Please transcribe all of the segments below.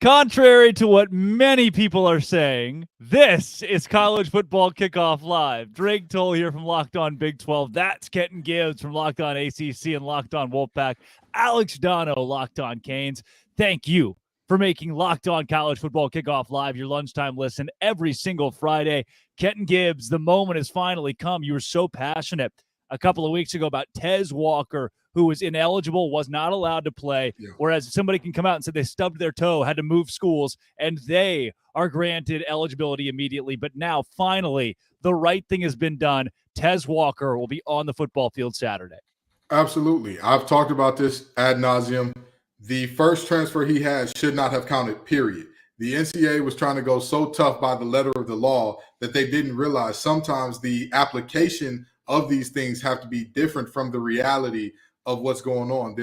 Contrary to what many people are saying, this is College Football Kickoff Live. Drake Toll here from Locked On Big 12. That's Kenton Gibbs from Locked On ACC and Locked On Wolfpack. Alex Dono, Locked On Canes. Thank you for making Locked On College Football Kickoff Live your lunchtime listen every single Friday. Kenton Gibbs, the moment has finally come. You were so passionate a couple of weeks ago about Tez Walker, who was ineligible, was not allowed to play, whereas somebody can come out and say they stubbed their toe, had to move schools, and they are granted eligibility immediately. But now, finally, the right thing has been done. Tez Walker will be on the football field Saturday. Absolutely. I've talked about this ad nauseum. The first transfer he had should not have counted, period. The NCAA was trying to go so tough by the letter of the law that they didn't realize sometimes the application of these things have to be different from the reality of what's going on.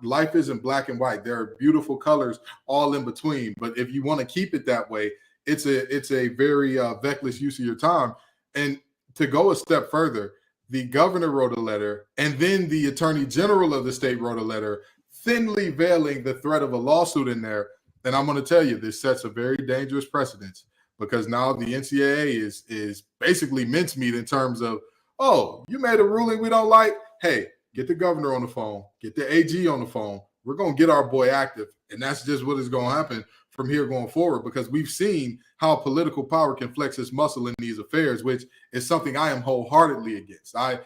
Life isn't black and white. There are beautiful colors all in between. But if you want to keep it that way, it's a very feckless use of your time. And to go a step further, the governor wrote a letter, and then the attorney general of the state wrote a letter, thinly veiling the threat of a lawsuit in there. And I'm going to tell you, this sets a very dangerous precedent, because now the NCAA is basically mincemeat in terms of, oh, you made a ruling we don't like? Hey, get the governor on the phone, get the AG on the phone. We're going to get our boy active. And that's just what is going to happen from here going forward, because we've seen how political power can flex its muscle in these affairs, which is something I am wholeheartedly against. I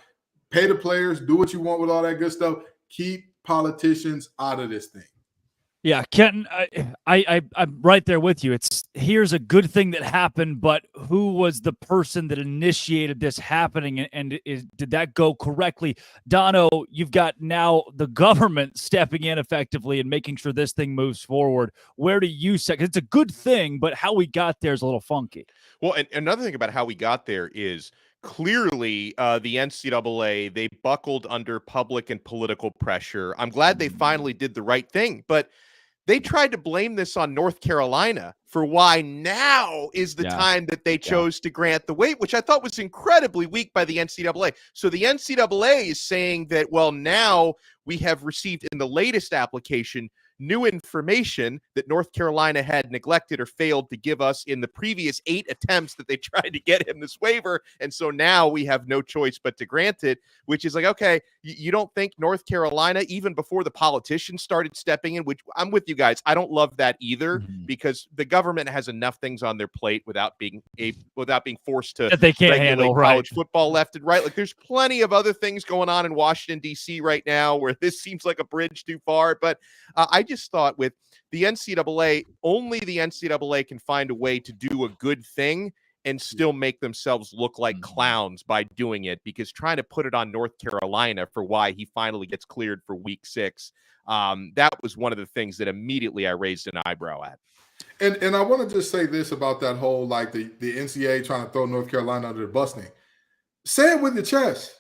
pay the players, do what you want with all that good stuff. Keep politicians out of this thing. Yeah, Kenton, I'm right there with you. Here's a good thing that happened, but who was the person that initiated this happening, and did that go correctly? Dono, you've got now the government stepping in effectively and making sure this thing moves forward. Where do you say? 'Cause it's a good thing, but how we got there is a little funky. Well, and another thing about how we got there is clearly the NCAA, they buckled under public and political pressure. I'm glad they finally did the right thing, but they tried to blame this on North Carolina for why now is the time that they chose to grant the waiver, which I thought was incredibly weak by the NCAA. So the NCAA is saying that, well, now we have received in the latest application new information that North Carolina had neglected or failed to give us in the previous 8 attempts that they tried to get him this waiver. And so now we have no choice but to grant it, which is like, okay, you don't think North Carolina, even before the politicians started stepping in, which I'm with you guys, I don't love that either, because the government has enough things on their plate without being forced to that they can't handle college football left and right. Like, there's plenty of other things going on in Washington, D.C. right now where this seems like a bridge too far. But I just thought with the NCAA, only the NCAA can find a way to do a good thing and still make themselves look like clowns by doing it, because trying to put it on North Carolina for why he finally gets cleared for week 6, that was one of the things that immediately I raised an eyebrow at. And I want to just say this about that whole, like, the NCAA trying to throw North Carolina under the bus thing. Say it with your chest.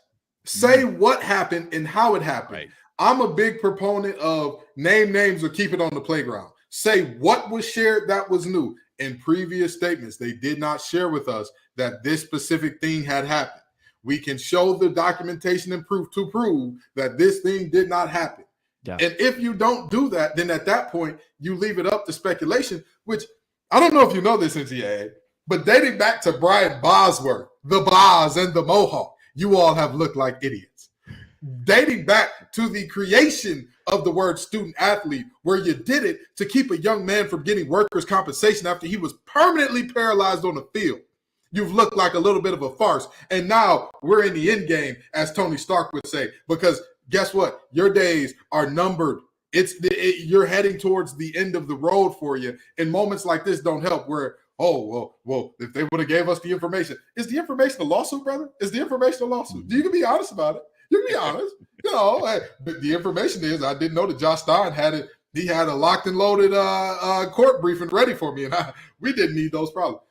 Say what happened and how it happened. Right. I'm a big proponent of name names or keep it on the playground. Say what was shared that was new. In previous statements, they did not share with us that this specific thing had happened. We can show the documentation and proof to prove that this thing did not happen. Yeah. And if you don't do that, then at that point, you leave it up to speculation, which I don't know if you know this, NCAA, but dating back to Brian Bosworth, the Boz and the Mohawk, you all have looked like idiots. Dating back to the creation of the word student athlete, where you did it to keep a young man from getting workers' compensation after he was permanently paralyzed on the field. You've looked like a little bit of a farce. And now we're in the end game, as Tony Stark would say, because guess what? Your days are numbered. You're heading towards the end of the road for you. And moments like this don't help, where, well, if they would have gave us the information. Is the information a lawsuit, brother? Is the information a lawsuit? You can be honest about it. You can be honest. But the information is, I didn't know that Josh Stein had it. He had a locked and loaded court briefing ready for me, and we didn't need those problems.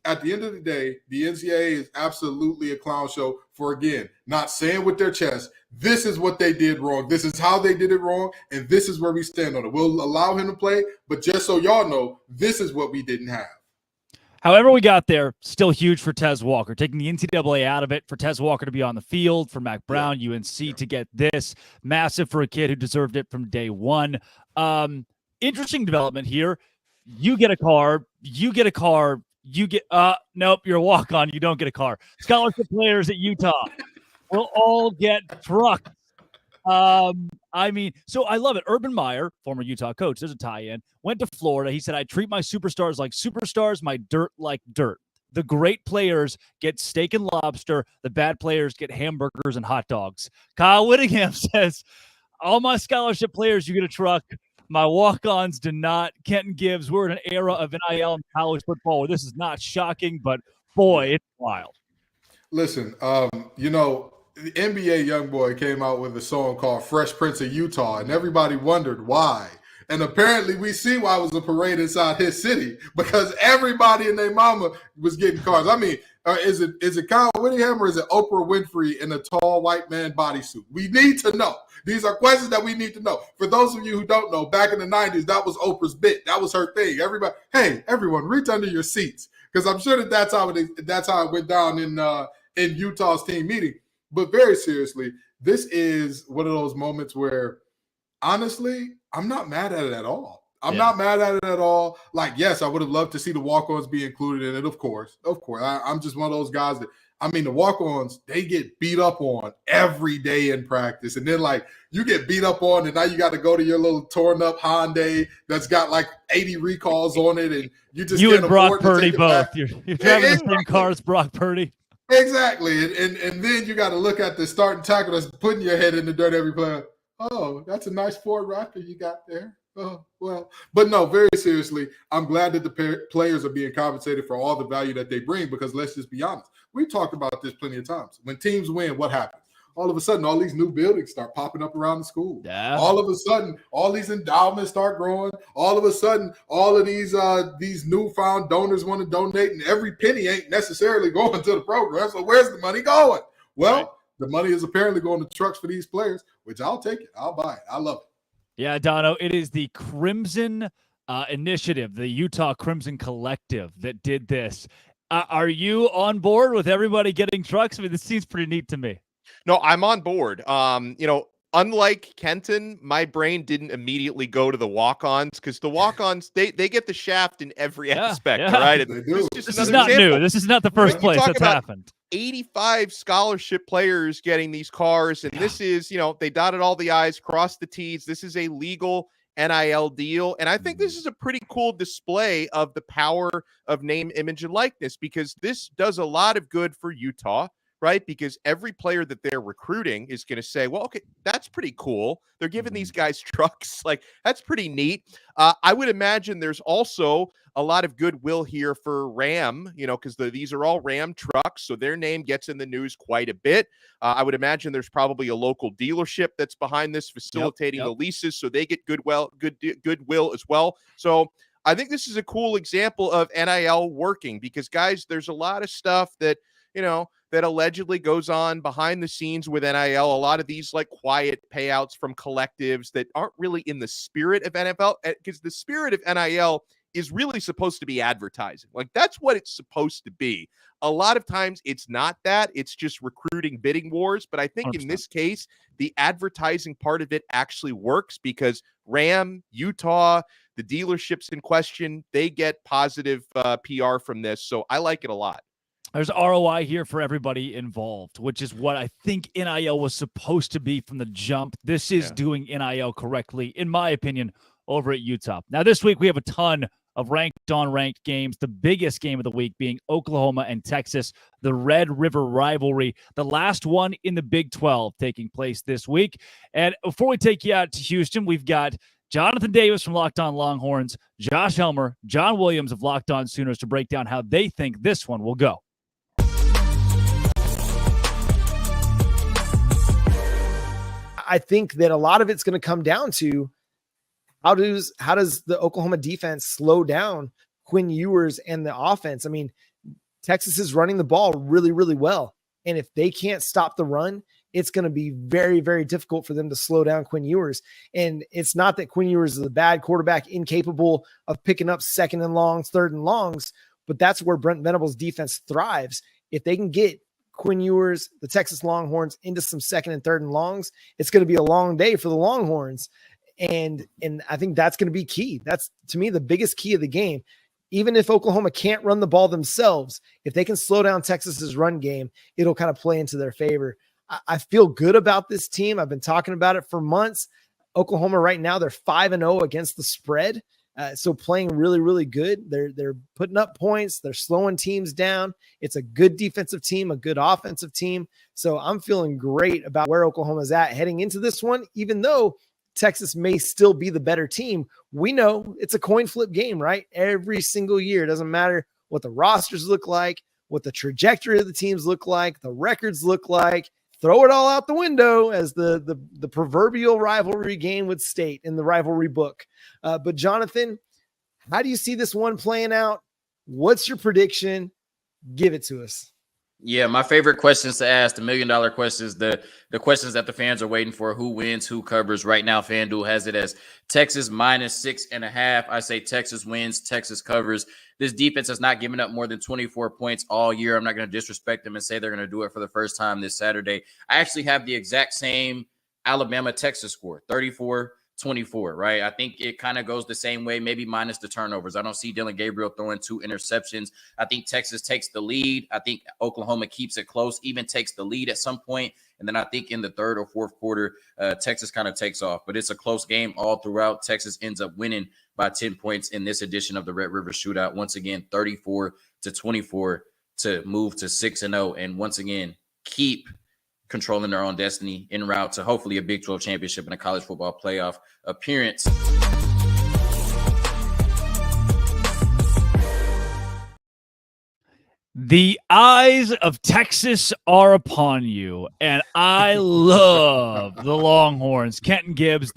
at the end of the day, the NCAA is absolutely a clown show for, again, not saying with their chest, this is what they did wrong. This is how they did it wrong. And this is where we stand on it. We'll allow him to play. But just so y'all know, this is what we didn't have. However we got there, still huge for Tez Walker. Taking the NCAA out of it, for Tez Walker to be on the field, for Mac Brown, UNC to get this. Massive for a kid who deserved it from day one. Interesting development here. You get a car. Nope, you're a walk-on. You don't get a car. Scholarship players at Utah will all get trucks. So I love it. Urban Meyer, former Utah coach, there's a tie-in, went to Florida. He said, I treat my superstars like superstars, my dirt like dirt. The great players get steak and lobster. The bad players get hamburgers and hot dogs. Kyle Whittingham says, all my scholarship players, you get a truck. My walk-ons do not. Kenton Gibbs, we're in an era of NIL in college football where this is not shocking, but boy, it's wild. Listen, the NBA YoungBoy came out with a song called Fresh Prince of Utah, and everybody wondered why. And apparently we see why it was a parade inside his city, because everybody and their mama was getting cars. I mean, is it Kyle Whittingham or is it Oprah Winfrey in a tall white man bodysuit? We need to know. These are questions that we need to know. For those of you who don't know, back in the 90s, that was Oprah's bit. That was her thing. Everybody, hey, everyone, reach under your seats, because I'm sure that's how it went down in Utah's team meeting. But very seriously, this is one of those moments where, honestly, I'm not mad at it at all. I'm not mad at it at all. Like, yes, I would have loved to see the walk-ons be included in it, of course. I'm just one of those guys that, the walk-ons, they get beat up on every day in practice. And then, you get beat up on, and now you got to go to your little torn-up Hyundai that's got, 80 recalls on it, and you just You and Brock Purdy both. You're driving the same car as Brock Purdy. Exactly. And then you got to look at the starting tackle that's putting your head in the dirt every play. Oh, that's a nice Ford Raptor you got there. Oh, well. But no, very seriously, I'm glad that the players are being compensated for all the value that they bring, because let's just be honest. We've talked about this plenty of times. When teams win, what happens? All of a sudden, all these new buildings start popping up around the school. Yeah. All of a sudden, all these endowments start growing. All of a sudden, all of these newfound donors want to donate, and every penny ain't necessarily going to the program. So where's the money going? Well, The money is apparently going to trucks for these players, which I'll take it. I'll buy it. I love it. Yeah, Dono, it is the Crimson Initiative, the Utah Crimson Collective that did this. Are you on board with everybody getting trucks? I mean, this seems pretty neat to me. No, I'm on board. Unlike Kenton, my brain didn't immediately go to the walk-ons, because the walk-ons, they get the shaft in every aspect, right? This is not new. This is not the first place that's happened. 85 scholarship players getting these cars, and this is, they dotted all the I's, crossed the T's. This is a legal NIL deal, and I think this is a pretty cool display of the power of name, image, and likeness, because this does a lot of good for Utah, right? Because every player that they're recruiting is going to say, well, okay, that's pretty cool. They're giving these guys trucks. That's pretty neat. I would imagine there's also a lot of goodwill here for Ram, because these are all Ram trucks. So their name gets in the news quite a bit. I would imagine there's probably a local dealership that's behind this, facilitating the leases. So they get goodwill as well. So I think this is a cool example of NIL working, because, guys, there's a lot of stuff that, that allegedly goes on behind the scenes with NIL. A lot of these quiet payouts from collectives that aren't really in the spirit of NFL, because the spirit of NIL is really supposed to be advertising. That's what it's supposed to be. A lot of times it's not that. It's just recruiting bidding wars. But I think 100%. In this case, the advertising part of it actually works, because Ram, Utah, the dealerships in question, they get positive PR from this. So I like it a lot. There's ROI here for everybody involved, which is what I think NIL was supposed to be from the jump. This is doing NIL correctly, in my opinion, over at Utah. Now, this week we have a ton of ranked on ranked games, the biggest game of the week being Oklahoma and Texas, the Red River rivalry, the last one in the Big 12 taking place this week. And before we take you out to Houston, we've got Jonathan Davis from Locked On Longhorns, Josh Helmer, John Williams of Locked On Sooners to break down how they think this one will go. I think that a lot of it's going to come down to how does the Oklahoma defense slow down Quinn Ewers and the offense. I mean, Texas is running the ball really, really well. And if they can't stop the run, it's going to be very, very difficult for them to slow down Quinn Ewers. And it's not that Quinn Ewers is a bad quarterback, incapable of picking up second and longs, third and longs, but that's where Brent Venables' defense thrives. If they can get Quinn Ewers, the Texas Longhorns, into some second and third and longs, it's going to be a long day for the Longhorns. And I think that's going to be key. That's, to me, the biggest key of the game. Even if Oklahoma can't run the ball themselves, if they can slow down Texas's run game, it'll kind of play into their favor. I feel good about this team. I've been talking about it for months. Oklahoma right now, they're 5-0 against the spread. So playing really, really good. They're putting up points. They're slowing teams down. It's a good defensive team, a good offensive team. So I'm feeling great about where Oklahoma's at heading into this one, even though Texas may still be the better team. We know it's a coin flip game, right? Every single year. It doesn't matter what the rosters look like, what the trajectory of the teams look like, the records look like. Throw it all out the window, as the proverbial rivalry game would state in the rivalry book. But Jonathan, how do you see this one playing out? What's your prediction? Give it to us. Yeah, my favorite questions to ask, the $1 million questions, the questions that the fans are waiting for: who wins, who covers. Right now, FanDuel has it as Texas -6.5. I say Texas wins, Texas covers. This defense has not given up more than 24 points all year. I'm not going to disrespect them and say they're going to do it for the first time this Saturday. I actually have the exact same Alabama-Texas score, 34-24, right? I think it kind of goes the same way, maybe minus the turnovers. I don't see Dylan Gabriel throwing 2 interceptions. I think Texas takes the lead. I think Oklahoma keeps it close, even takes the lead at some point. And then I think in the third or fourth quarter, Texas kind of takes off. But it's a close game all throughout. Texas ends up winning by 10 points in this edition of the Red River Shootout. Once again, 34-24 to move to 6-0. And once again, keep controlling their own destiny en route to hopefully a Big 12 championship and a college football playoff appearance. The eyes of Texas are upon you, and I love the Longhorns. Kenton Gibbs,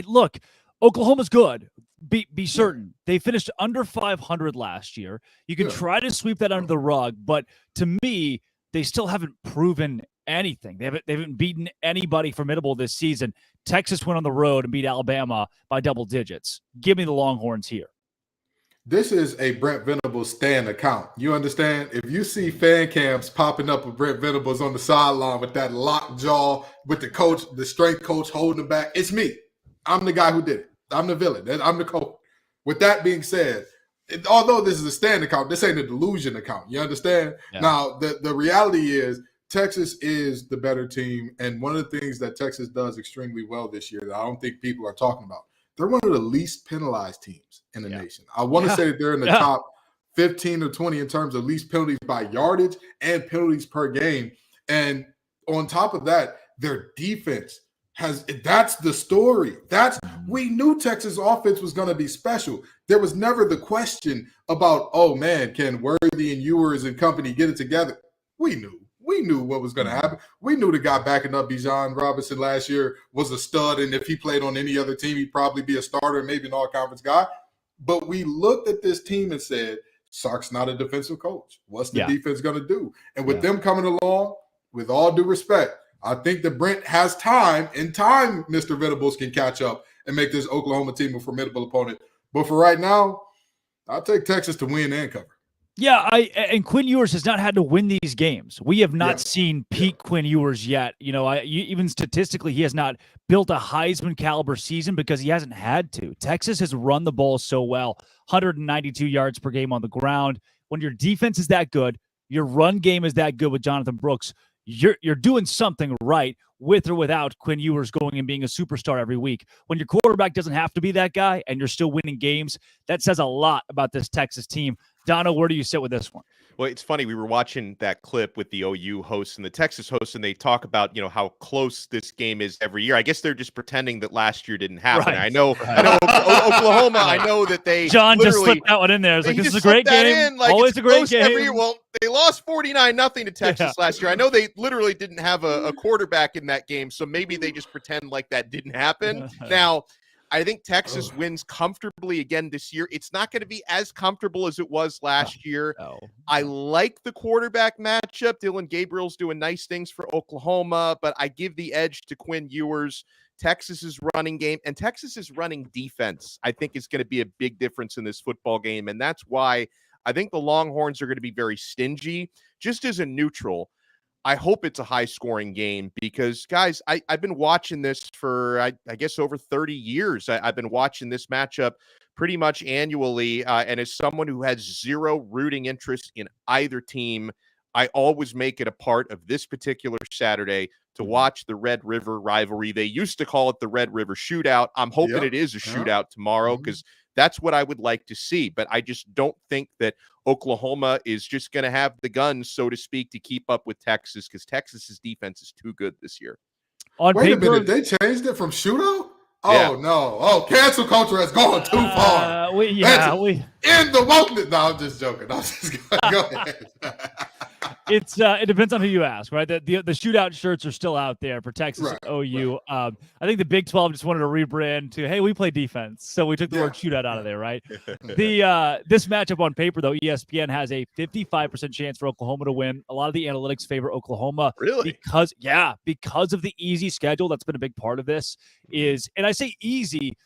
look, Oklahoma's good. Be certain. They finished under 500 last year. You can try to sweep that under the rug, but to me, they still haven't proven anything. They haven't beaten anybody formidable this season. Texas went on the road and beat Alabama by double digits. Give me the Longhorns here. This is a Brent Venables stand account. You understand? If you see fan cams popping up with Brent Venables on the sideline with that locked jaw, with the coach, the strength coach holding him back, it's me. I'm the guy who did it. I'm the villain. I'm the coach. With that being said, although this is a stand account, this ain't a delusion account. You understand? Yeah. Now, the reality is Texas is the better team. And one of the things that Texas does extremely well this year that I don't think people are talking about, they're one of the least penalized teams in the nation. I want to say that they're in the top 15 or 20 in terms of least penalties by yardage and penalties per game. And on top of that, their defense that's the story. We knew Texas offense was going to be special. There was never the question about, oh man, can Worthy and Ewers and company get it together? We knew what was going to happen. We knew the guy backing up Bijan Robinson last year was a stud, and if he played on any other team, he'd probably be a starter, maybe an all-conference guy. But we looked at this team and said, Sark's not a defensive coach. What's the defense going to do? And with them coming along, with all due respect, I think that Brent has time. In time, Mr. Venables can catch up and make this Oklahoma team a formidable opponent. But for right now, I'll take Texas to win and cover. Yeah, and Quinn Ewers has not had to win these games. We have not seen peak Quinn Ewers yet. You know, even statistically, he has not built a Heisman caliber season because he hasn't had to. Texas has run the ball so well, 192 yards per game on the ground. When your defense is that good, your run game is that good with Jonathan Brooks, you're doing something right with or without Quinn Ewers going and being a superstar every week. When your quarterback doesn't have to be that guy and you're still winning games, that says a lot about this Texas team. Donna, where do you sit with this one? Well, it's funny. We were watching that clip with the OU hosts and the Texas hosts, and they talk about, how close this game is every year. I guess they're just pretending that last year didn't happen. Right. I know Oklahoma. I know that they John just slipped that one in there. It's like, this is a great game. Always a great game. Every year. Well, they lost 49-0 to Texas last year. I know they literally didn't have a quarterback in that game, so maybe they just pretend like that didn't happen. Now, I think Texas wins comfortably again this year. It's not going to be as comfortable as it was last year. No. I like the quarterback matchup. Dylan Gabriel's doing nice things for Oklahoma, but I give the edge to Quinn Ewers. Texas's running game and Texas's running defense, I think, is going to be a big difference in this football game. And that's why I think the Longhorns are going to be very stingy. Just as a neutral, I hope it's a high-scoring game because, guys, I've been watching this for, I guess, over 30 years. I've been watching this matchup pretty much annually, and as someone who has zero rooting interest in either team, I always make it a part of this particular Saturday to watch the Red River rivalry. They used to call it the Red River Shootout. I'm hoping it is a shootout tomorrow because that's what I would like to see. But I just don't think that Oklahoma is just going to have the guns, so to speak, to keep up with Texas because Texas's defense is too good this year. Wait a minute. They changed it from shootout? Oh, no. Oh, cancel culture has gone too far. In the moment. No, I'm just joking. Go ahead. It depends on who you ask, right? The shootout shirts are still out there for Texas and OU. Right. I think the Big 12 just wanted to rebrand to, hey, we play defense, so we took the word shootout out of there, right? This matchup on paper, though, ESPN has a 55% chance for Oklahoma to win. A lot of the analytics favor Oklahoma, really, because of the easy schedule. That's been a big part of this. And I say easy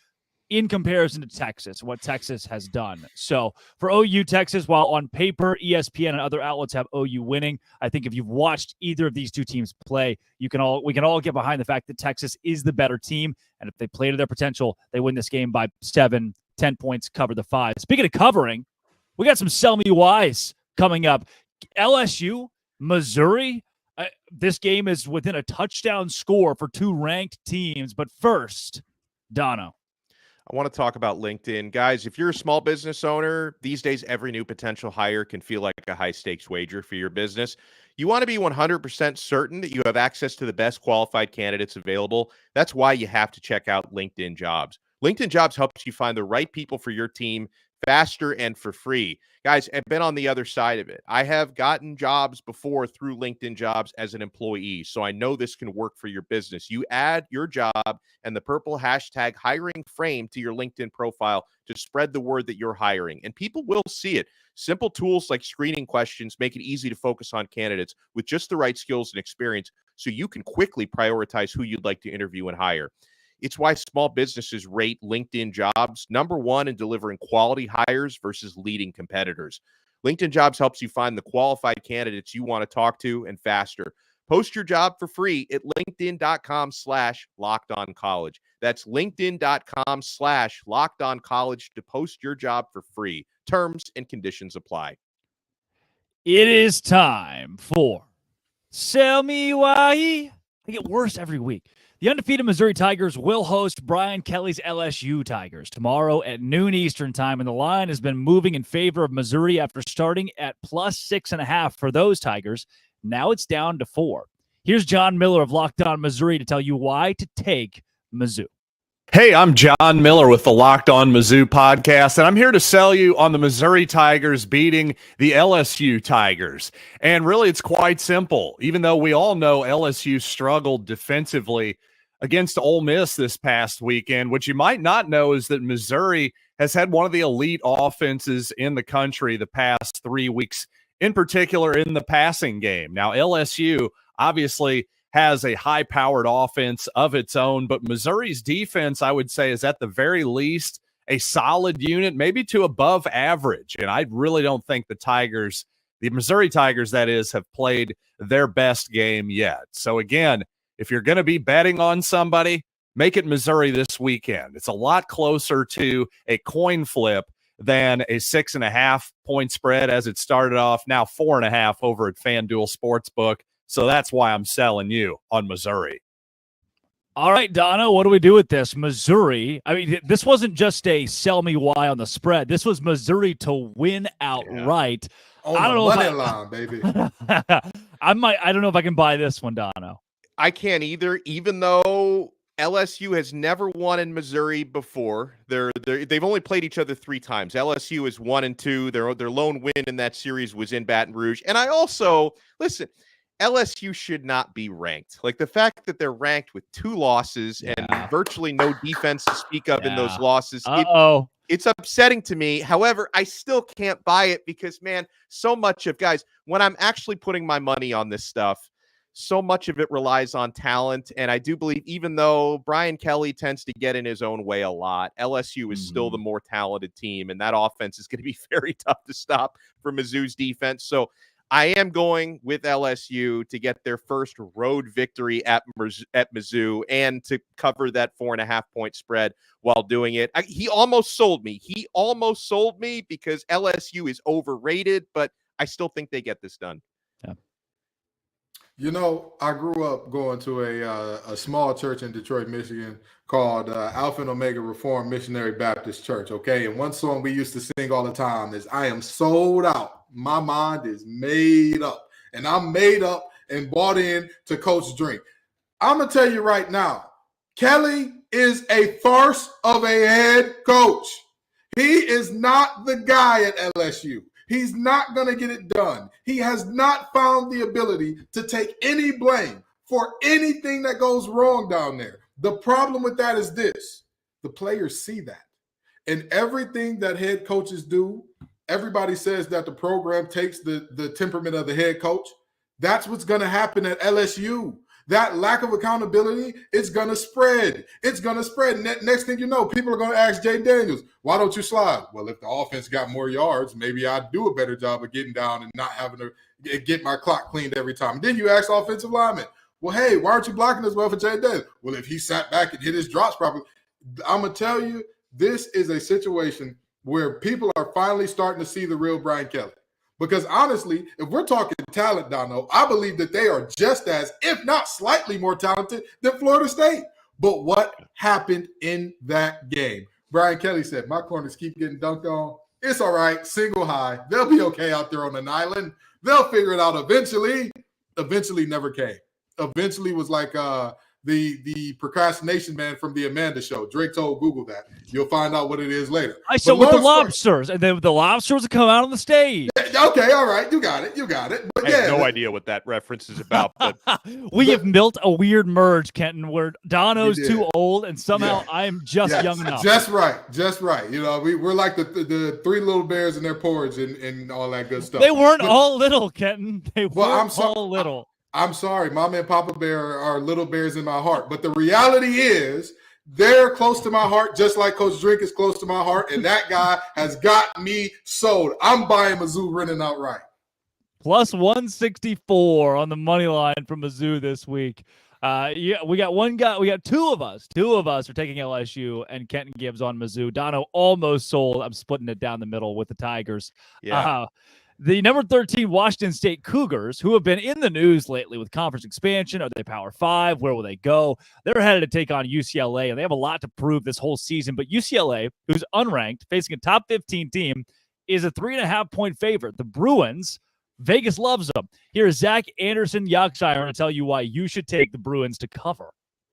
in comparison to Texas, what Texas has done. So for OU, Texas, while on paper, ESPN and other outlets have OU winning, I think if you've watched either of these two teams play, we can all get behind the fact that Texas is the better team. And if they play to their potential, they win this game by 7, 10 points, cover the 5. Speaking of covering, we got some Sell Me Whys coming up. LSU, Missouri. This game is within a touchdown score for two ranked teams. But first, Dono. I want to talk about LinkedIn. Guys, if you're a small business owner, these days every new potential hire can feel like a high-stakes wager for your business. You want to be 100% certain that you have access to the best qualified candidates available. That's why you have to check out LinkedIn Jobs. LinkedIn Jobs helps you find the right people for your team faster and for free. Guys, I've been on the other side of it. I have gotten jobs before through LinkedIn Jobs as an employee, so I know this can work for your business. You add your job and the purple hashtag hiring frame to your LinkedIn profile to spread the word that you're hiring, and people will see it. Simple tools like screening questions make it easy to focus on candidates with just the right skills and experience so you can quickly prioritize who you'd like to interview and hire. It's why small businesses rate LinkedIn Jobs #1 in delivering quality hires versus leading competitors. LinkedIn Jobs helps you find the qualified candidates you want to talk to and faster. Post your job for free at linkedin.com/lockedoncollege. That's linkedin.com/lockedoncollege to post your job for free. Terms and conditions apply. It is time for Sell Me Why. I get worse every week. The undefeated Missouri Tigers will host Brian Kelly's LSU Tigers tomorrow at noon Eastern time, and the line has been moving in favor of Missouri after starting at +6.5 for those Tigers. Now it's down to 4. Here's John Miller of Locked On Missouri to tell you why to take Mizzou. Hey, I'm John Miller with the Locked On Mizzou podcast, and I'm here to sell you on the Missouri Tigers beating the LSU Tigers. And really, it's quite simple. Even though we all know LSU struggled defensively against Ole Miss this past weekend, what you might not know is that Missouri has had one of the elite offenses in the country the past 3 weeks, in particular in the passing game. Now, LSU obviously has a high-powered offense of its own, but Missouri's defense, I would say, is at the very least a solid unit, maybe to above average. And I really don't think the Missouri Tigers, that is, have played their best game yet. So again, if you're going to be betting on somebody, make it Missouri this weekend. It's a lot closer to a coin flip than a 6.5 point spread as it started off, now 4.5 over at FanDuel Sportsbook. So that's why I'm selling you on Missouri. All right, Donna, what do we do with this? Missouri, I mean, this wasn't just a sell me why on the spread. This was Missouri to win outright. On the money line, baby. I don't know if I can buy this one, Dono. I can't either, even though LSU has never won in Missouri before. They've only played each other 3 times. LSU is 1-2. Their lone win in that series was in Baton Rouge. And I also, listen, LSU should not be ranked. Like the fact that they're ranked with 2 losses and virtually no defense to speak of in those losses. It's upsetting to me. However, I still can't buy it because, man, so much of guys, when I'm actually putting my money on this stuff, so much of it relies on talent. And I do believe, even though Brian Kelly tends to get in his own way a lot, LSU is still the more talented team. And that offense is going to be very tough to stop for Mizzou's defense. So I am going with LSU to get their first road victory at Mizzou and to cover that 4.5-point spread while doing it. He almost sold me. Because LSU is overrated, but I still think they get this done. Yeah. You know, I grew up going to a small church in Detroit, Michigan called Alpha and Omega Reformed Missionary Baptist Church, okay? And one song we used to sing all the time is, I am sold out. My mind is made up. And I'm made up and bought in to Coach Drink. I'm going to tell you right now, Kelly is a farce of a head coach. He is not the guy at LSU. He's not going to get it done. He has not found the ability to take any blame for anything that goes wrong down there. The problem with that is this. The players see that. And everything that head coaches do, everybody says that the program takes the temperament of the head coach. That's what's going to happen at LSU. That lack of accountability, it's going to spread. It's going to spread. Next thing you know, people are going to ask Jay Daniels, why don't you slide? Well, if the offense got more yards, maybe I'd do a better job of getting down and not having to get my clock cleaned every time. And then you ask offensive linemen, well, hey, why aren't you blocking as well for Jay Daniels? Well, if he sat back and hit his drops properly. I'm going to tell you, this is a situation where people are finally starting to see the real Brian Kelly. Because honestly, if we're talking talent, Dono, I believe that they are just as, if not slightly more talented than Florida State. But what happened in that game? Brian Kelly said, my corners keep getting dunked on. It's all right. Single high. They'll be okay out there on an island. They'll figure it out eventually. Eventually never came. Eventually was like the procrastination man from the Amanda Show. Drake told Google that. You'll find out what it is later. I saw with the lobsters, and then the lobsters would come out on the stage. Okay, all right, you got it. But I have no idea what that reference is about. But we have built a weird merge, Kenton, where Dono's too old, and somehow I'm just young enough. Just right. You know, we're like the 3 little bears in their porridge and all that good stuff. They weren't all little, Kenton. They weren't all little. I'm sorry, Mama and Papa Bear are little bears in my heart. But the reality is they're close to my heart, just like Coach Drink is close to my heart. And that guy has got me sold. I'm buying Mizzou running outright. Plus 164 on the money line from Mizzou this week. We got one guy. We got two of us. Two of us are taking LSU, and Kenton Gibbs on Mizzou. Dono almost sold. I'm splitting it down the middle with the Tigers. Yeah. The number 13 Washington State Cougars, who have been in the news lately with conference expansion. Are they Power 5? Where will they go? They're headed to take on UCLA, and they have a lot to prove this whole season. But UCLA, who's unranked, facing a top 15 team, is a 3.5-point favorite. The Bruins, Vegas loves them. Here's Zach Anderson-Yoxsimer to tell you why you should take the Bruins to cover.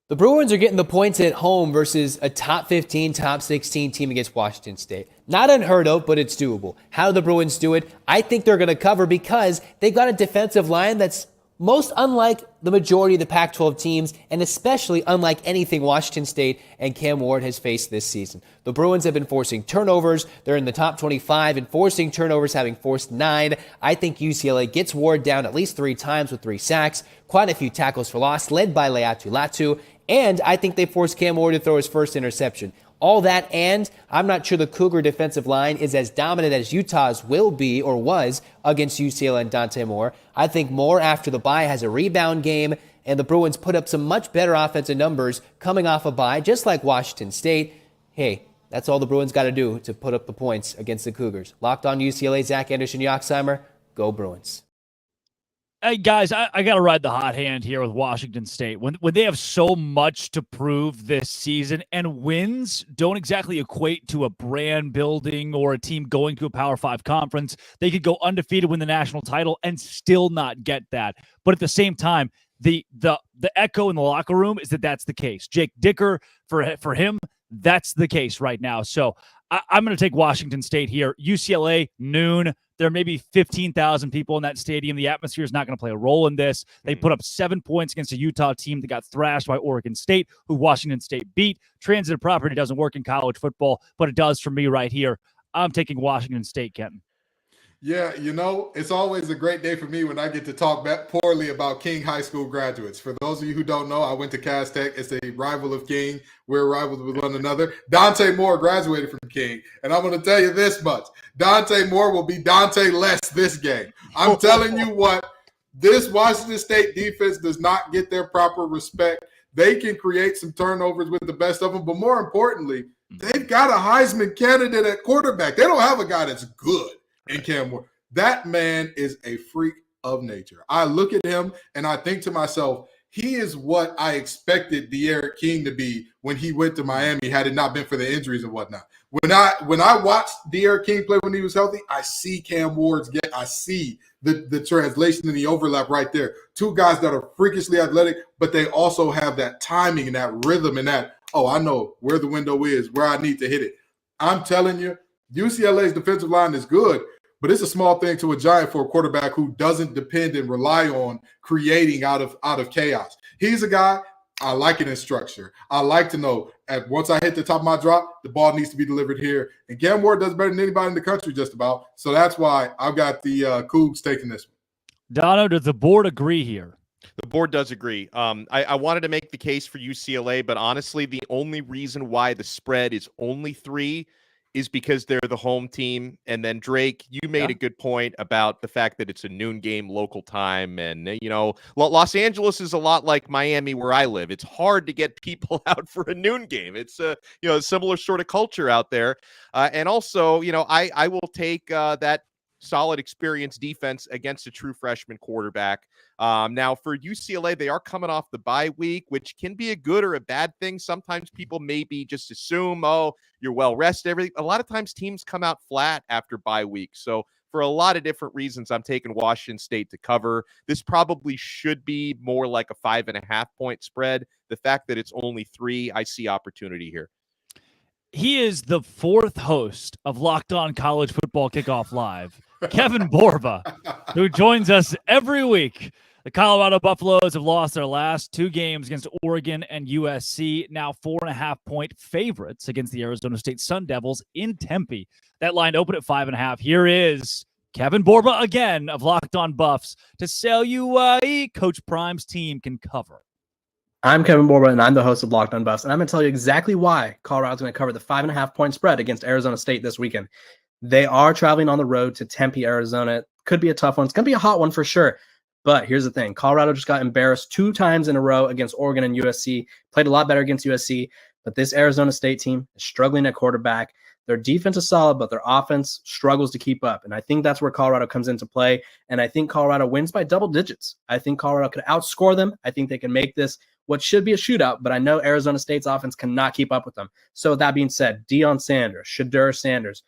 The Bruins are getting the points at home versus a top 15, top 16 team against Washington State. Not unheard of, but it's doable. How do the Bruins do it? I think they're going to cover because they've got a defensive line that's most unlike the majority of the Pac-12 teams, and especially unlike anything Washington State and Cam Ward has faced this season. The Bruins have been forcing turnovers. They're in the top 25 in forcing turnovers, having forced 9. I think UCLA gets Ward down at least 3 times with 3 sacks, quite a few tackles for loss, led by Leatu Latu, and I think they forced Cam Ward to throw his first interception. All that, and I'm not sure the Cougar defensive line is as dominant as Utah's will be or was against UCLA and Dante Moore. I think Moore, after the bye, has a rebound game, and the Bruins put up some much better offensive numbers coming off a bye, just like Washington State. Hey, that's all the Bruins got to do to put up the points against the Cougars. Locked on UCLA, Zach Anderson-Yoxsimer. Go Bruins. Hey, guys, I got to ride the hot hand here with Washington State. When they have so much to prove this season, and wins don't exactly equate to a brand building or a team going to a Power 5 conference. They could go undefeated, win the national title, and still not get that. But at the same time, the echo in the locker room is that that's the case. Jake Dicker, for him, that's the case right now. So I'm going to take Washington State here. UCLA, noon. There may be 15,000 people in that stadium. The atmosphere is not going to play a role in this. They put up 7 points against a Utah team that got thrashed by Oregon State, who Washington State beat. Transitive property doesn't work in college football, but it does for me right here. I'm taking Washington State, Kenton. Yeah, it's always a great day for me when I get to talk poorly about King High School graduates. For those of you who don't know, I went to Cass Tech. It's a rival of King. We're rivals with one another. Dante Moore graduated from King. And I'm going to tell you this much. Dante Moore will be Dante less this game. I'm telling you what, this Washington State defense does not get their proper respect. They can create some turnovers with the best of them. But more importantly, they've got a Heisman candidate at quarterback. They don't have a guy that's good. And Cam Moore, that man is a freak of nature. I look at him and I think to myself, he is what I expected De'Aaron King to be when he went to Miami, had it not been for the injuries and whatnot. When I watched De'Aaron King play when he was healthy, I see Cam Ward's get. I see the translation and the overlap right there. Two guys that are freakishly athletic, but they also have that timing and that rhythm and that, I know where the window is, where I need to hit it. I'm telling you, UCLA's defensive line is good, but it's a small thing to a giant for a quarterback who doesn't depend and rely on creating out of chaos. He's a guy, I like it in structure. I like to know once I hit the top of my drop, the ball needs to be delivered here. And Cam Ward does better than anybody in the country just about. So that's why I've got the Cougs taking this one. Dono, does the board agree here? The board does agree. I wanted to make the case for UCLA, but honestly, the only reason why the spread is only 3 is because they're the home team. And then, Drake, you made a good point about the fact that it's a noon game local time. And, Los Angeles is a lot like Miami where I live. It's hard to get people out for a noon game. It's a similar sort of culture out there. And also, I will take that solid experienced defense against a true freshman quarterback. Now for UCLA, they are coming off the bye week, which can be a good or a bad thing. Sometimes people maybe just assume, you're well rested, everything. A lot of times teams come out flat after bye week. So for a lot of different reasons, I'm taking Washington State to cover. This probably should be more like a 5.5 point spread. The fact that it's only 3, I see opportunity here. He is the 4th host of Locked On College Football Kickoff Live, Kevin Borba, who joins us every week. The Colorado Buffaloes have lost their last 2 games against Oregon and USC, now 4.5 point favorites against the Arizona State Sun Devils in Tempe. That line opened at 5.5. Here is Kevin Borba again of Locked On Buffs to sell you Coach Prime's team can cover. I'm Kevin Borba, and I'm the host of Locked On Buffs, and I'm going to tell you exactly why Colorado's going to cover the 5.5 point spread against Arizona State this weekend. They are traveling on the road to Tempe, Arizona. Could be a tough one. It's going to be a hot one for sure. But here's the thing. Colorado just got embarrassed 2 times in a row against Oregon and USC, played a lot better against USC, but this Arizona State team is struggling at quarterback. Their defense is solid, but their offense struggles to keep up. And I think that's where Colorado comes into play. And I think Colorado wins by double digits. I think Colorado could outscore them. I think they can make this what should be a shootout, but I know Arizona State's offense cannot keep up with them. So with that being said, Deion Sanders, Shadur Sanders,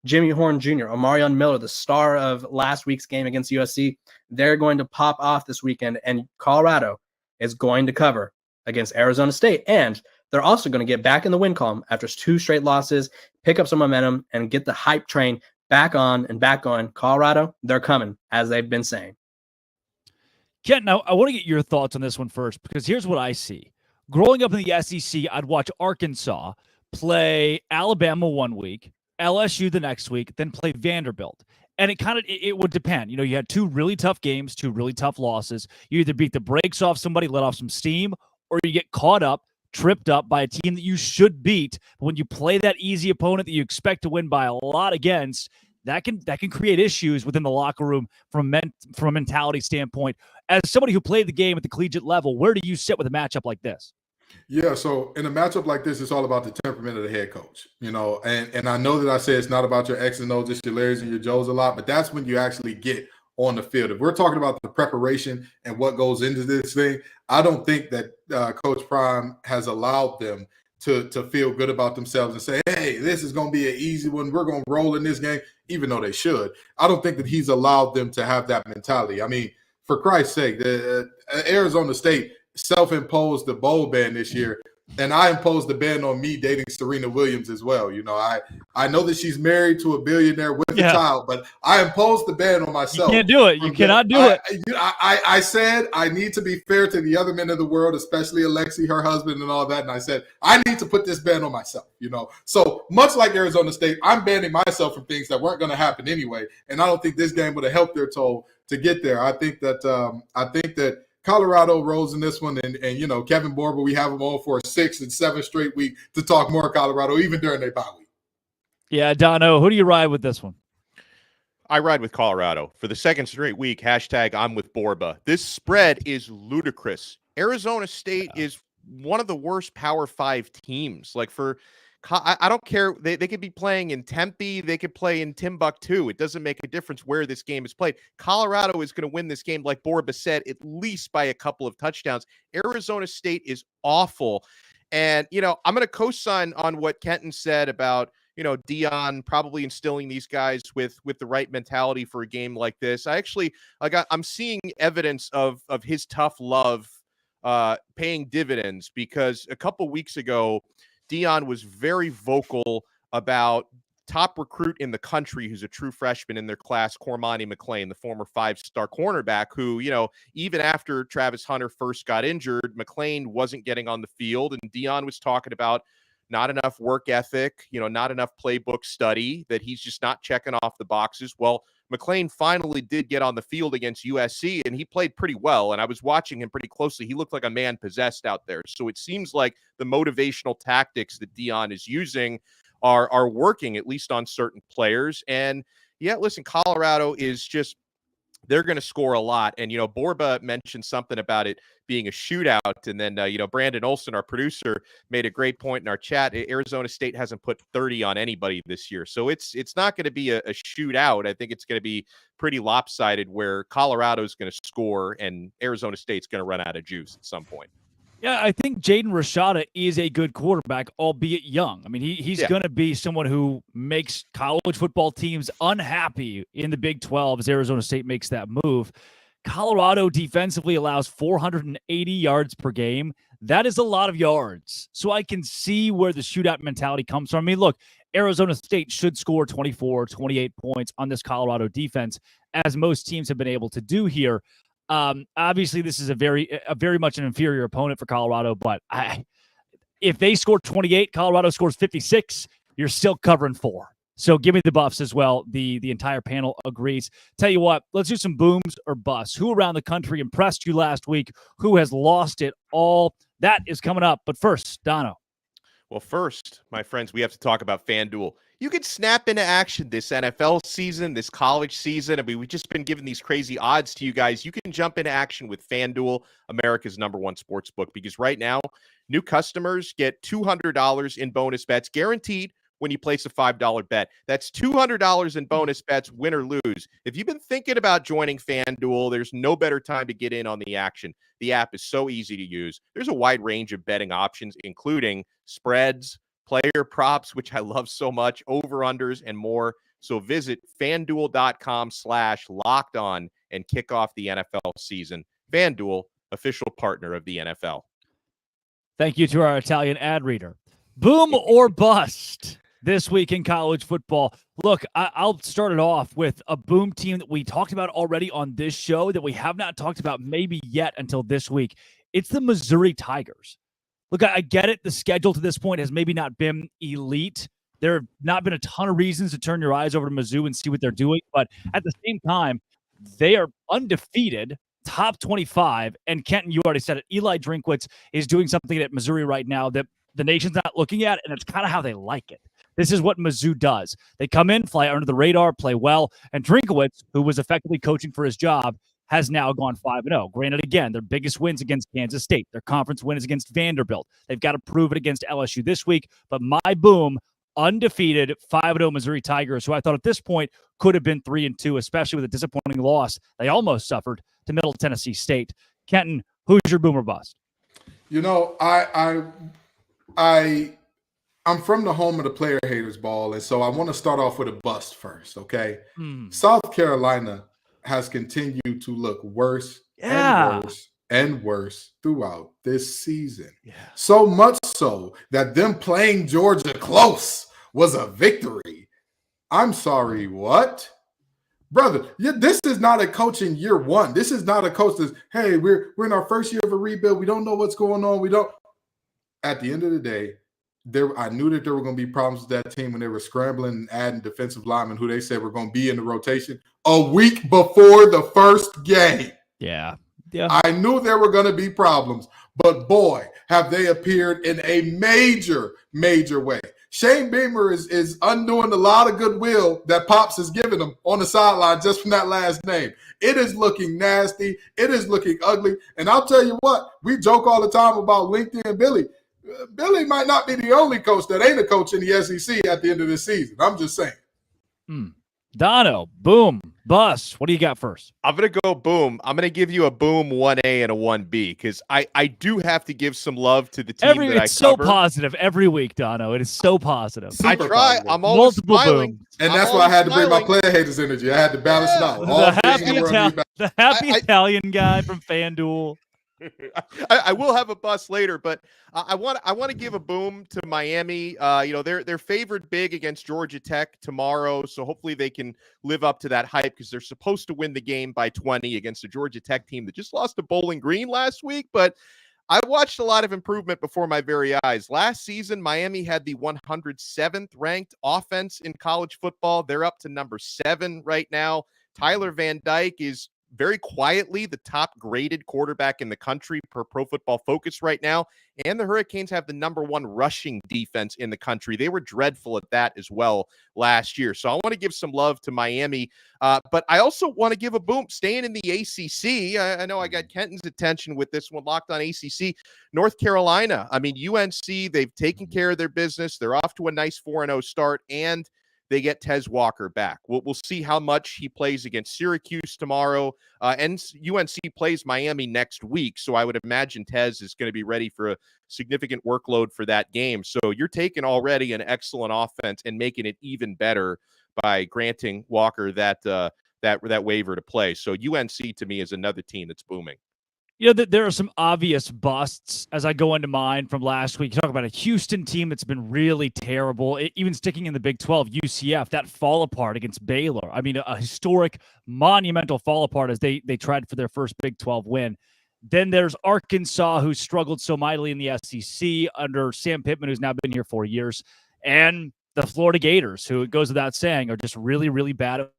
Jimmy Horn Jr., Omarion Miller, the star of last week's game against USC, they're going to pop off this weekend, and Colorado is going to cover against Arizona State. And they're also going to get back in the win column after 2 straight losses, pick up some momentum, and get the hype train back on and back going. Colorado, they're coming, as they've been saying. Kent, now I want to get your thoughts on this one first, because here's what I see. Growing up in the SEC, I'd watch Arkansas play Alabama one week, LSU the next week, then play Vanderbilt. And it would depend. You had 2 really tough games, 2 really tough losses. You either beat the brakes off somebody, let off some steam, or you get caught up, tripped up by a team that you should beat. But when you play that easy opponent that you expect to win by a lot against, that can create issues within the locker room from a mentality standpoint. As somebody who played the game at the collegiate level, where do you sit with a matchup like this? Yeah, so in a matchup like this, it's all about the temperament of the head coach, and I know that I say it's not about your X's and O's, just your Larry's and your Joe's a lot, but that's when you actually get on the field. If we're talking about the preparation and what goes into this thing, I don't think that Coach Prime has allowed them to feel good about themselves and say, hey, this is going to be an easy one. We're going to roll in this game, even though they should. I don't think that he's allowed them to have that mentality. I mean, for Christ's sake, Arizona State self-imposed the bowl ban this year. And I imposed the ban on me dating Serena Williams as well. You know, I know that she's married to a billionaire with a child, but I imposed the ban on myself. You can't do it. You cannot do it. I said I need to be fair to the other men of the world, especially Alexi, her husband, and all that. And I said, I need to put this ban on myself, you know. So much like Arizona State, I'm banning myself from things that weren't going to happen anyway. And I don't think this game would have helped their toll to get there. I think that Colorado rose in this one, and you know, Kevin Borba, we have him on for a 6th and 7th straight week to talk more Colorado, even during their bye week. Yeah, Dono, who do you ride with this one? I ride with Colorado for the 2nd straight week. Hashtag I'm with Borba. This spread is ludicrous. Arizona State is one of the worst Power 5 teams. Like I don't care. They could be playing in Tempe. They could play in Timbuktu. It doesn't make a difference where this game is played. Colorado is going to win this game, like Borba said, at least by a couple of touchdowns. Arizona State is awful. And, you know, I'm going to co-sign on what Kenton said about, you know, Dion probably instilling these guys with the right mentality for a game like this. I'm seeing evidence of his tough love paying dividends, because a couple weeks ago, Dion was very vocal about top recruit in the country who's a true freshman in their class, Cormani McClain, the former 5-star cornerback who, you know, even after Travis Hunter first got injured, McClain wasn't getting on the field. And Dion was talking about not enough work ethic, you know, not enough playbook study, that he's just not checking off the boxes. Well, McClain finally did get on the field against USC, and he played pretty well. And I was watching him pretty closely. He looked like a man possessed out there. So it seems like the motivational tactics that Dion is using are working, at least on certain players. And yeah, listen, Colorado is just, they're going to score a lot. And, you know, Borba mentioned something about it being a shootout. And then, you know, Brandon Olson, our producer, made a great point in our chat. Arizona State hasn't put 30 on anybody this year. So it's not going to be a shootout. I think it's going to be pretty lopsided, where Colorado is going to score and Arizona State's going to run out of juice at some point. Yeah, I think Jaden Rashada is a good quarterback, albeit young. I mean, he's going to be someone who makes college football teams unhappy in the Big 12 as Arizona State makes that move. Colorado defensively allows 480 yards per game. That is a lot of yards. So I can see where the shootout mentality comes from. I mean, look, Arizona State should score 24, 28 points on this Colorado defense, as most teams have been able to do here. Obviously, this is a very much an inferior opponent for Colorado, but if they score 28, Colorado scores 56, you're still covering 4. So give me the Buffs as well. The entire panel agrees. Tell you what, let's do some booms or busts. Who around the country impressed you last week? Who has lost it all? That is coming up. But first, Dono. Well, first, my friends, we have to talk about FanDuel. You could snap into action this NFL season, this college season. I mean, we've just been giving these crazy odds to you guys. You can jump into action with FanDuel, America's #1 sports book, because right now, new customers get $200 in bonus bets guaranteed when you place a $5 bet. That's $200 in bonus bets, win or lose. If you've been thinking about joining FanDuel, there's no better time to get in on the action. The app is so easy to use. There's a wide range of betting options, including spreads, player props, which I love so much, over-unders, and more. So visit FanDuel.com/lockedon and kick off the NFL season. FanDuel, official partner of the NFL. Thank you to our Italian ad reader. Boom or bust this week in college football. Look, I'll start it off with a boom team that we talked about already on this show that we have not talked about maybe yet until this week. It's the Missouri Tigers. Look, I get it. The schedule to this point has maybe not been elite. There have not been a ton of reasons to turn your eyes over to Mizzou and see what they're doing. But at the same time, they are undefeated, top 25. And Kenton, you already said it. Eli Drinkwitz is doing something at Missouri right now that the nation's not looking at, and it's kind of how they like it. This is what Mizzou does. They come in, fly under the radar, play well, and Drinkwitz, who was effectively coaching for his job, has now gone 5-0. Granted, again, their biggest wins against Kansas State. Their conference win is against Vanderbilt. They've got to prove it against LSU this week. But my boom, undefeated 5-0 Missouri Tigers, who I thought at this point could have been 3-2, especially with a disappointing loss they almost suffered to Middle Tennessee State. Kenton, who's your boom or bust? You know, I'm from the home of the player haters ball, and so I want to start off with a bust first, okay? South Carolina has continued to look worse and worse and worse throughout this season. Yeah. So much so that them playing Georgia close was a victory. I'm sorry, what? Brother, this is not a coach in year one. This is not a coach that's, hey, we're in our first year of a rebuild. We don't know what's going on. At the end of the day, I knew that there were going to be problems with that team when they were scrambling and adding defensive linemen who they said were going to be in the rotation a week before the first game. Yeah. Yeah. I knew there were going to be problems, but boy, have they appeared in a major, major way. Shane Beamer is undoing a lot of goodwill that Pops has given him on the sideline just from that last name. It is looking nasty. It is looking ugly. And I'll tell you what, we joke all the time about LinkedIn Billy. Billy might not be the only coach that ain't a coach in the SEC at the end of this season. I'm just saying. Dono, boom, bust. What do you got first? I'm going to go boom. I'm going to give you a boom 1A and a 1B because I do have to give some love to the team that I It's so cover. positive every week, Dono. It is so positive. Super I try. positive. I'm always Multiple smiling. booms. And I'm that's why I had to bring my always player haters energy. I had to balance it out. All The happy Italian guy from FanDuel. I will have a bust later, but I want to give a boom to Miami. They're favored big against Georgia Tech tomorrow, so hopefully they can live up to that hype because they're supposed to win the game by 20 against a Georgia Tech team that just lost to Bowling Green last week. But I watched a lot of improvement before my very eyes. Last season, Miami had the 107th ranked offense in college football. They're up to number 7 right now. Tyler Van Dyke is very quietly the top graded quarterback in the country per Pro Football Focus right now. And the Hurricanes have the number 1 rushing defense in the country. They were dreadful at that as well last year. So I want to give some love to Miami. But I also want to give a boom staying in the ACC. I know I got Kenton's attention with this one, Locked On ACC. North Carolina. I mean, UNC, they've taken care of their business. They're off to a nice 4-0 start, and they get Tez Walker back. We'll see how much he plays against Syracuse tomorrow. And UNC plays Miami next week, so I would imagine Tez is going to be ready for a significant workload for that game. So you're taking already an excellent offense and making it even better by granting Walker that waiver to play. So UNC to me is another team that's booming. You know, there are some obvious busts as I go into mine from last week. You talk about a Houston team that's been really terrible. Even sticking in the Big 12, UCF, that fall apart against Baylor. I mean, a historic, monumental fall apart as they tried for their first Big 12 win. Then there's Arkansas, who struggled so mightily in the SEC under Sam Pittman, who's now been here 4 years. And the Florida Gators, who, it goes without saying, are just really, really bad at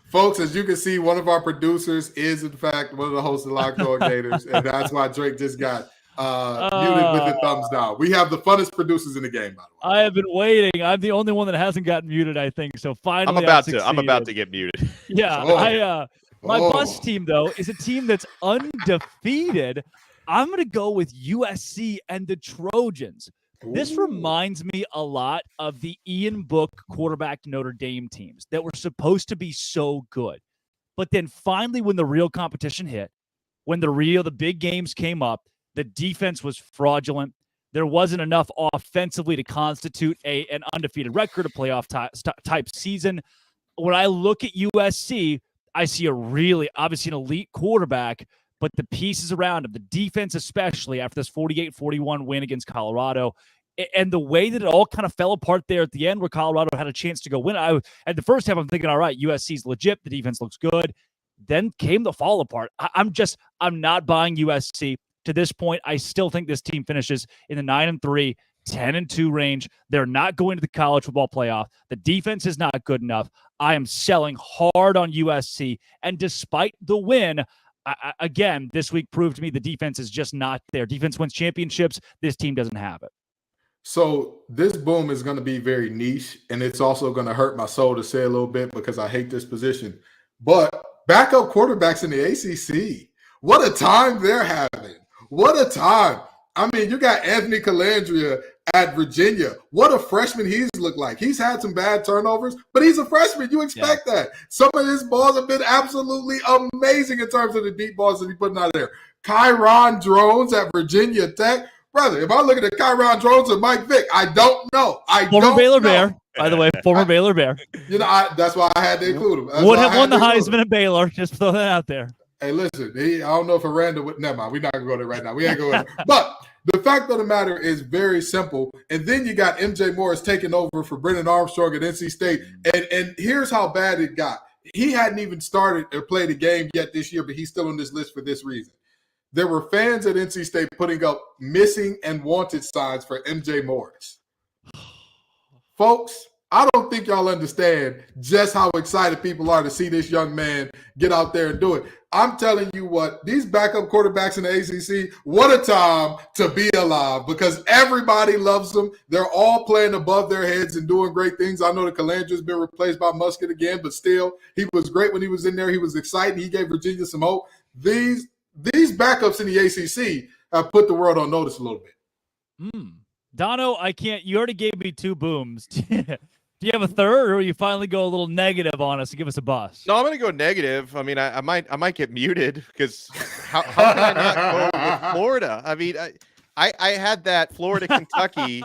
Folks, as you can see, one of our producers is, in fact, one of the hosts of Locked On Gators, and that's why Drake just got muted with the thumbs down. We have the funnest producers in the game, by the way. I have been waiting. I'm the only one that hasn't gotten muted, I think. So finally, I'm about to get muted. Yeah, my bus team, though, is a team that's undefeated. I'm going to go with USC and the Trojans. This reminds me a lot of the Ian Book quarterback Notre Dame teams that were supposed to be so good. But then finally, when the real competition hit, when the big games came up, the defense was fraudulent. There wasn't enough offensively to constitute an undefeated record, a playoff type season. When I look at USC, I see a really, obviously, an elite quarterback, but the pieces around him, the defense especially after this 48-41 win against Colorado, and the way that it all kind of fell apart there at the end where Colorado had a chance to go win. At the first half, I'm thinking, all right, USC's legit. The defense looks good. Then came the fall apart. I'm not buying USC. To this point, I still think this team finishes in the 9-3, 10-2 range. They're not going to the college football playoff. The defense is not good enough. I am selling hard on USC. And despite the win, again, this week proved to me the defense is just not there. Defense wins championships. This team doesn't have it. So this boom is going to be very niche, and it's also going to hurt my soul to say a little bit because I hate this position. But backup quarterbacks in the ACC, what a time they're having. What a time. I mean, you got Anthony Calandria at Virginia. What a freshman he's looked like. He's had some bad turnovers, but he's a freshman. You expect that. Some of his balls have been absolutely amazing in terms of the deep balls that he's putting out there. Kyron Drones at Virginia Tech. Brother, if I look at the Kyron Drones and Mike Vick, I don't know. Former Baylor Bear. By the way, former Baylor Bear. That's why I had to include him. Would have won the Heisman at Baylor. Just throw that out there. Hey, listen, I don't know if Aranda would. Never mind. We're not going to go there right now. We ain't going there. But the fact of the matter is very simple. And then you got MJ Morris taking over for Brennan Armstrong at NC State. And here's how bad it got. He hadn't even started or played a game yet this year, but he's still on this list for this reason. There were fans at NC State putting up missing and wanted signs for MJ Morris. Folks, I don't think y'all understand just how excited people are to see this young man get out there and do it. I'm telling you what, these backup quarterbacks in the ACC, what a time to be alive because everybody loves them. They're all playing above their heads and doing great things. I know that Calandre's been replaced by Musket again, but still, he was great when he was in there. He was exciting. He gave Virginia some hope. These backups in the ACC have put the world on notice a little bit. Dono, I can't. You already gave me 2 booms. Do you have a third, or you finally go a little negative on us to give us a bust? No, I'm going to go negative. I mean, I might get muted because how can I not go with Florida? I mean, I had that Florida Kentucky.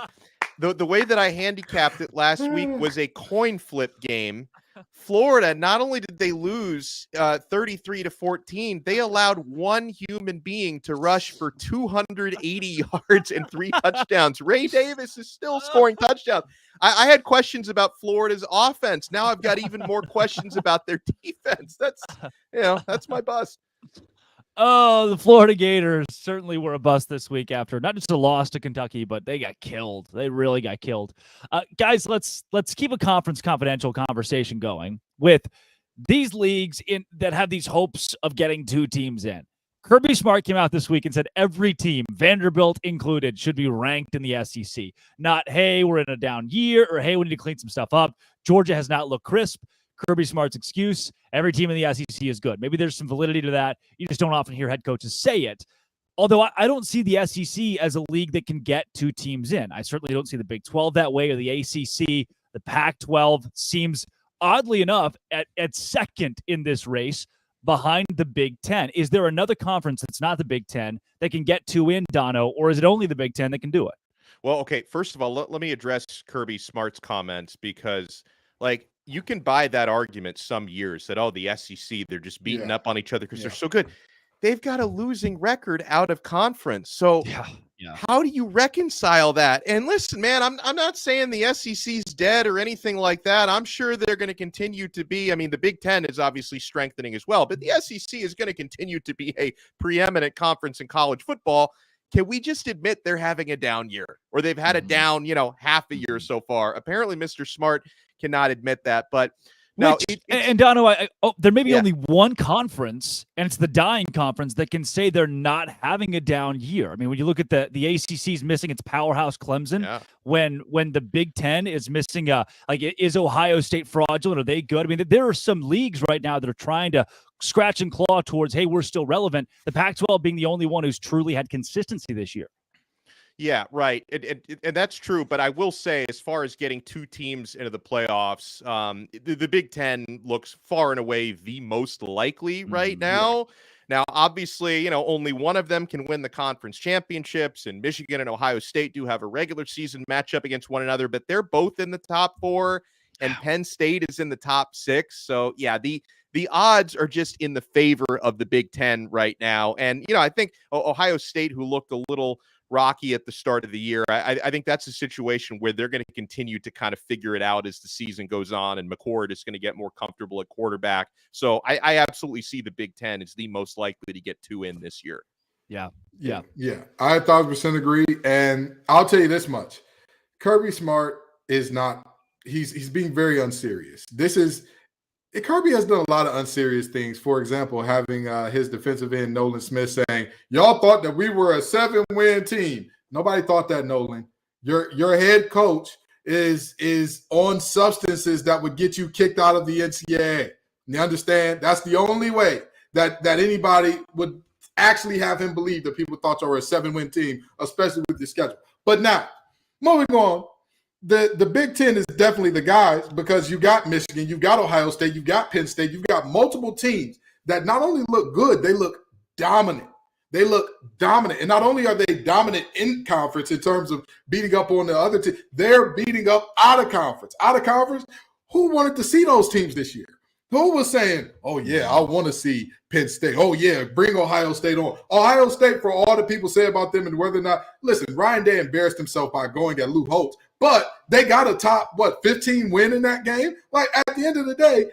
The way that I handicapped it last week was a coin flip game. Florida, not only did they lose 33-14, they allowed one human being to rush for 280 yards and 3 touchdowns. Ray Davis is still scoring touchdowns. I had questions about Florida's offense. Now I've got even more questions about their defense. That's my bust. Oh, the Florida Gators certainly were a bust this week after not just a loss to Kentucky, but they got killed. They really got killed. Guys, let's keep a conference confidential conversation going with these leagues that have these hopes of getting 2 teams in. Kirby Smart came out this week and said every team, Vanderbilt included, should be ranked in the SEC. Not, hey, we're in a down year, or hey, we need to clean some stuff up. Georgia has not looked crisp. Kirby Smart's excuse, every team in the SEC is good. Maybe there's some validity to that. You just don't often hear head coaches say it. Although I don't see the SEC as a league that can get 2 teams in. I certainly don't see the Big 12 that way or the ACC. The Pac-12 seems, oddly enough, at second in this race behind the Big 10. Is there another conference that's not the Big 10 that can get 2 in, Dono, or is it only the Big 10 that can do it? Well, okay, first of all, let me address Kirby Smart's comments because, you can buy that argument some years that, the SEC, they're just beating up on each other because they're so good. They've got a losing record out of conference. So how do you reconcile that? And listen, man, I'm not saying the SEC's dead or anything like that. I'm sure they're going to continue to be. I mean, the Big Ten is obviously strengthening as well, but the SEC is going to continue to be a preeminent conference in college football. Can we just admit they're having a down year or they've had a down, half a year so far? Apparently, Mr. Smart cannot admit that, but no. And Dono, there may be only one conference, and it's the dying conference that can say they're not having a down year. I mean, when you look at the ACC's missing its powerhouse Clemson, when the Big Ten is missing, is Ohio State fraudulent? Are they good? I mean, there are some leagues right now that are trying to scratch and claw towards, hey, we're still relevant. The Pac-12 being the only one who's truly had consistency this year. Yeah, right. And that's true. But I will say, as far as getting 2 teams into the playoffs, the Big Ten looks far and away the most likely right now. Now, obviously, only one of them can win the conference championships, and Michigan and Ohio State do have a regular season matchup against one another, but they're both in the top 4, and Penn State is in the top 6. So, yeah, the odds are just in the favor of the Big Ten right now. And, I think Ohio State, who looked a little rocky at the start of the year, I think that's a situation where they're going to continue to kind of figure it out as the season goes on, and McCord is going to get more comfortable at quarterback. So I absolutely see the Big Ten as the most likely to get 2 in this year. Yeah. I 1,000% agree. And I'll tell you this much. Kirby Smart is not – he's being very unserious. Kirby has done a lot of unserious things. For example, having his defensive end, Nolan Smith, saying, y'all thought that we were a 7-win team. Nobody thought that, Nolan. Your head coach is on substances that would get you kicked out of the NCAA. You understand? That's the only way that anybody would actually have him believe that people thought you were a 7-win team, especially with your schedule. But now, moving on. The Big Ten is definitely the guys because you got Michigan, you've got Ohio State, you've got Penn State, you've got multiple teams that not only look good, they look dominant. They look dominant. And not only are they dominant in conference in terms of beating up on the other team, they're beating up out of conference. Out of conference, who wanted to see those teams this year? Who was saying, oh, yeah, I want to see Penn State. Oh, yeah, bring Ohio State on. Ohio State, for all the people say about them and whether or not, listen, Ryan Day embarrassed himself by going at Lou Holtz, but they got a top, 15 win in that game? Like, at the end of the day,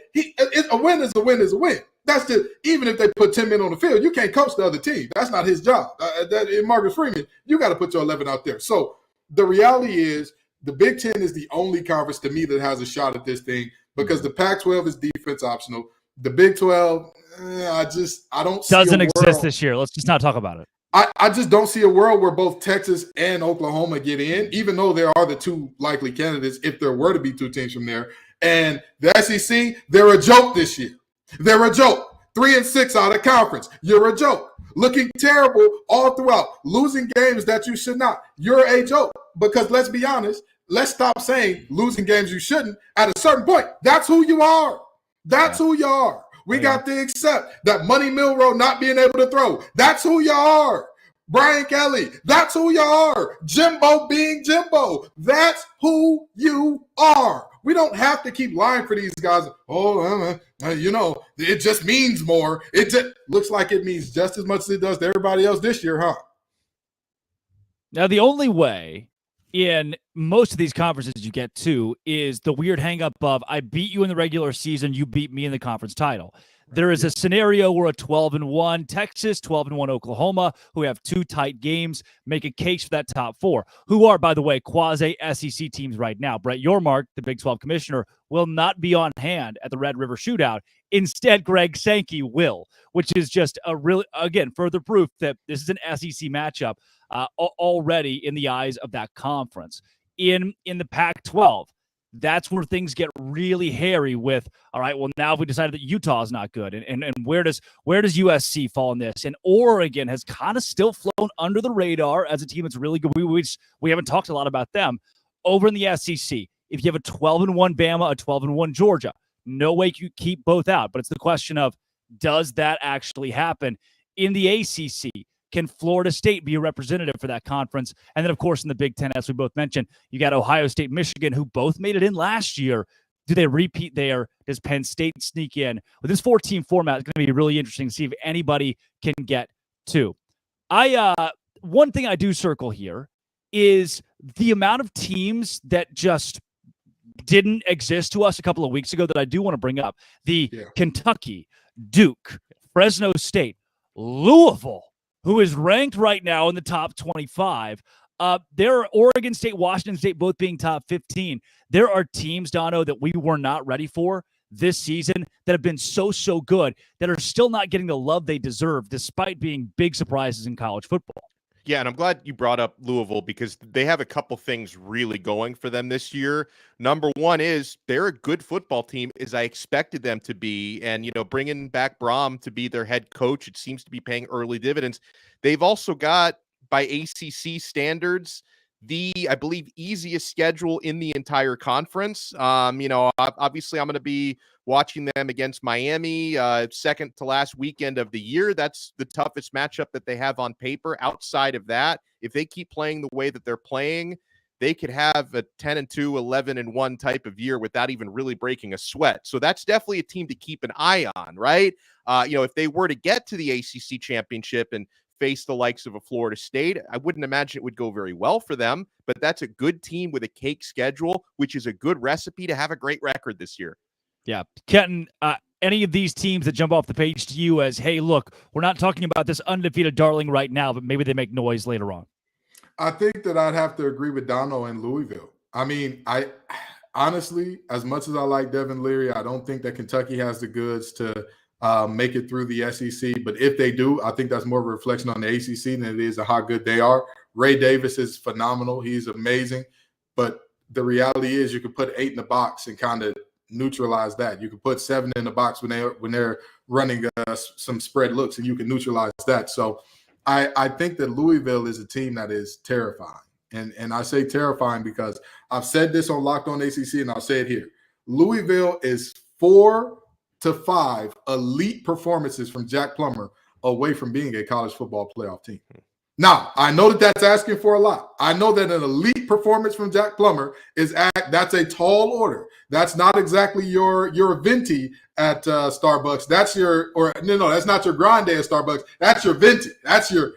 a win is a win is a win. That's just, even if they put 10 men on the field, you can't coach the other team. That's not his job. In Marcus Freeman, you got to put your 11 out there. So the reality is the Big Ten is the only conference to me that has a shot at this thing, because the Pac-12 is defense optional. The Big 12, I don't see doesn't a exist world. this year. Let's just not talk about it. I just don't see a world where both Texas and Oklahoma get in, even though there are the two likely candidates if there were to be two teams from there. And the SEC, they're a joke this year. They're a joke. 3-6 out of conference. You're a joke. Looking terrible all throughout. Losing games that you should not. You're a joke. Because let's be honest, let's stop saying losing games you shouldn't. At a certain point, that's who you are. That's who you are. We got to accept that Money Milroe not being able to throw. That's who you are. Brian Kelly, that's who you are. Jimbo being Jimbo. That's who you are. We don't have to keep lying for these guys. Oh, it just means more. It just looks like it means just as much as it does to everybody else this year, huh? Now, the only way in most of these conferences you get to is the weird hang up of I beat you in the regular season, you beat me in the conference title. There is a scenario where a 12-1 Texas, 12-1 Oklahoma, who have two tight games, make a case for that top four, who are, by the way, quasi-SEC teams right now. Brett Yormark, the Big 12 commissioner, will not be on hand at the Red River Shootout. Instead, Greg Sankey will, which is just a really, again, further proof that this is an SEC matchup already in the eyes of that conference. In the Pac-12, that's where things get really hairy with, all right, well, now we decided that Utah is not good. And where does USC fall in this? And Oregon has kind of still flown under the radar as a team that's really good. We haven't talked a lot about them. Over in the SEC, if you have a 12-1 Bama, a 12-1 Georgia, no way you keep both out. But it's the question of, does that actually happen? In the ACC, can Florida State be a representative for that conference? And then, of course, in the Big Ten, as we both mentioned, you got Ohio State, Michigan, who both made it in last year. Do they repeat there? Does Penn State sneak in? With this 4-team format, it's going to be really interesting to see if anybody can get to. One thing I do circle here is the amount of teams that just didn't exist to us a couple of weeks ago that I do want to bring up. Kentucky, Duke, Fresno State, Louisville, who is ranked right now in the top 25. There are Oregon State, Washington State, both being top 15. There are teams, Dono, that we were not ready for this season that have been so good that are still not getting the love they deserve despite being big surprises in college football. Yeah, and I'm glad you brought up Louisville because they have a couple things really going for them this year. Number one is they're a good football team, as I expected them to be. And, bringing back Brom to be their head coach, it seems to be paying early dividends. They've also got, by ACC standards, I believe, easiest schedule in the entire conference. Obviously I'm going to be watching them against Miami, second to last weekend of the year. That's the toughest matchup that they have on paper. Outside of that, if they keep playing the way that they're playing, they could have a 10-2, 11-1 type of year without even really breaking a sweat. So that's definitely a team to keep an eye on, right? If they were to get to the ACC championship and face the likes of a Florida State, I wouldn't imagine it would go very well for them, but that's a good team with a cake schedule, which is a good recipe to have a great record this year. Yeah. Kenton, any of these teams that jump off the page to you as, hey, look, we're not talking about this undefeated darling right now, but maybe they make noise later on? I think that I'd have to agree with Dono and Louisville. I mean, I honestly, as much as I like Devin Leary, I don't think that Kentucky has the goods to make it through the SEC. But if they do, I think that's more of a reflection on the ACC than it is of how good they are. Ray Davis is phenomenal. He's amazing. But the reality is you can put 8 in the box and kind of neutralize that. You can put 7 in the box when they're running some spread looks, and you can neutralize that. So I think that Louisville is a team that is terrifying. And I say terrifying because I've said this on Locked On ACC, and I'll say it here. Louisville is 4 to 5 elite performances from Jack Plummer away from being a college football playoff team. Now, I know that that's asking for a lot. I know that an elite performance from Jack Plummer that's a tall order. That's not exactly your venti at Starbucks. That's that's not your grande at Starbucks. That's your venti. That's your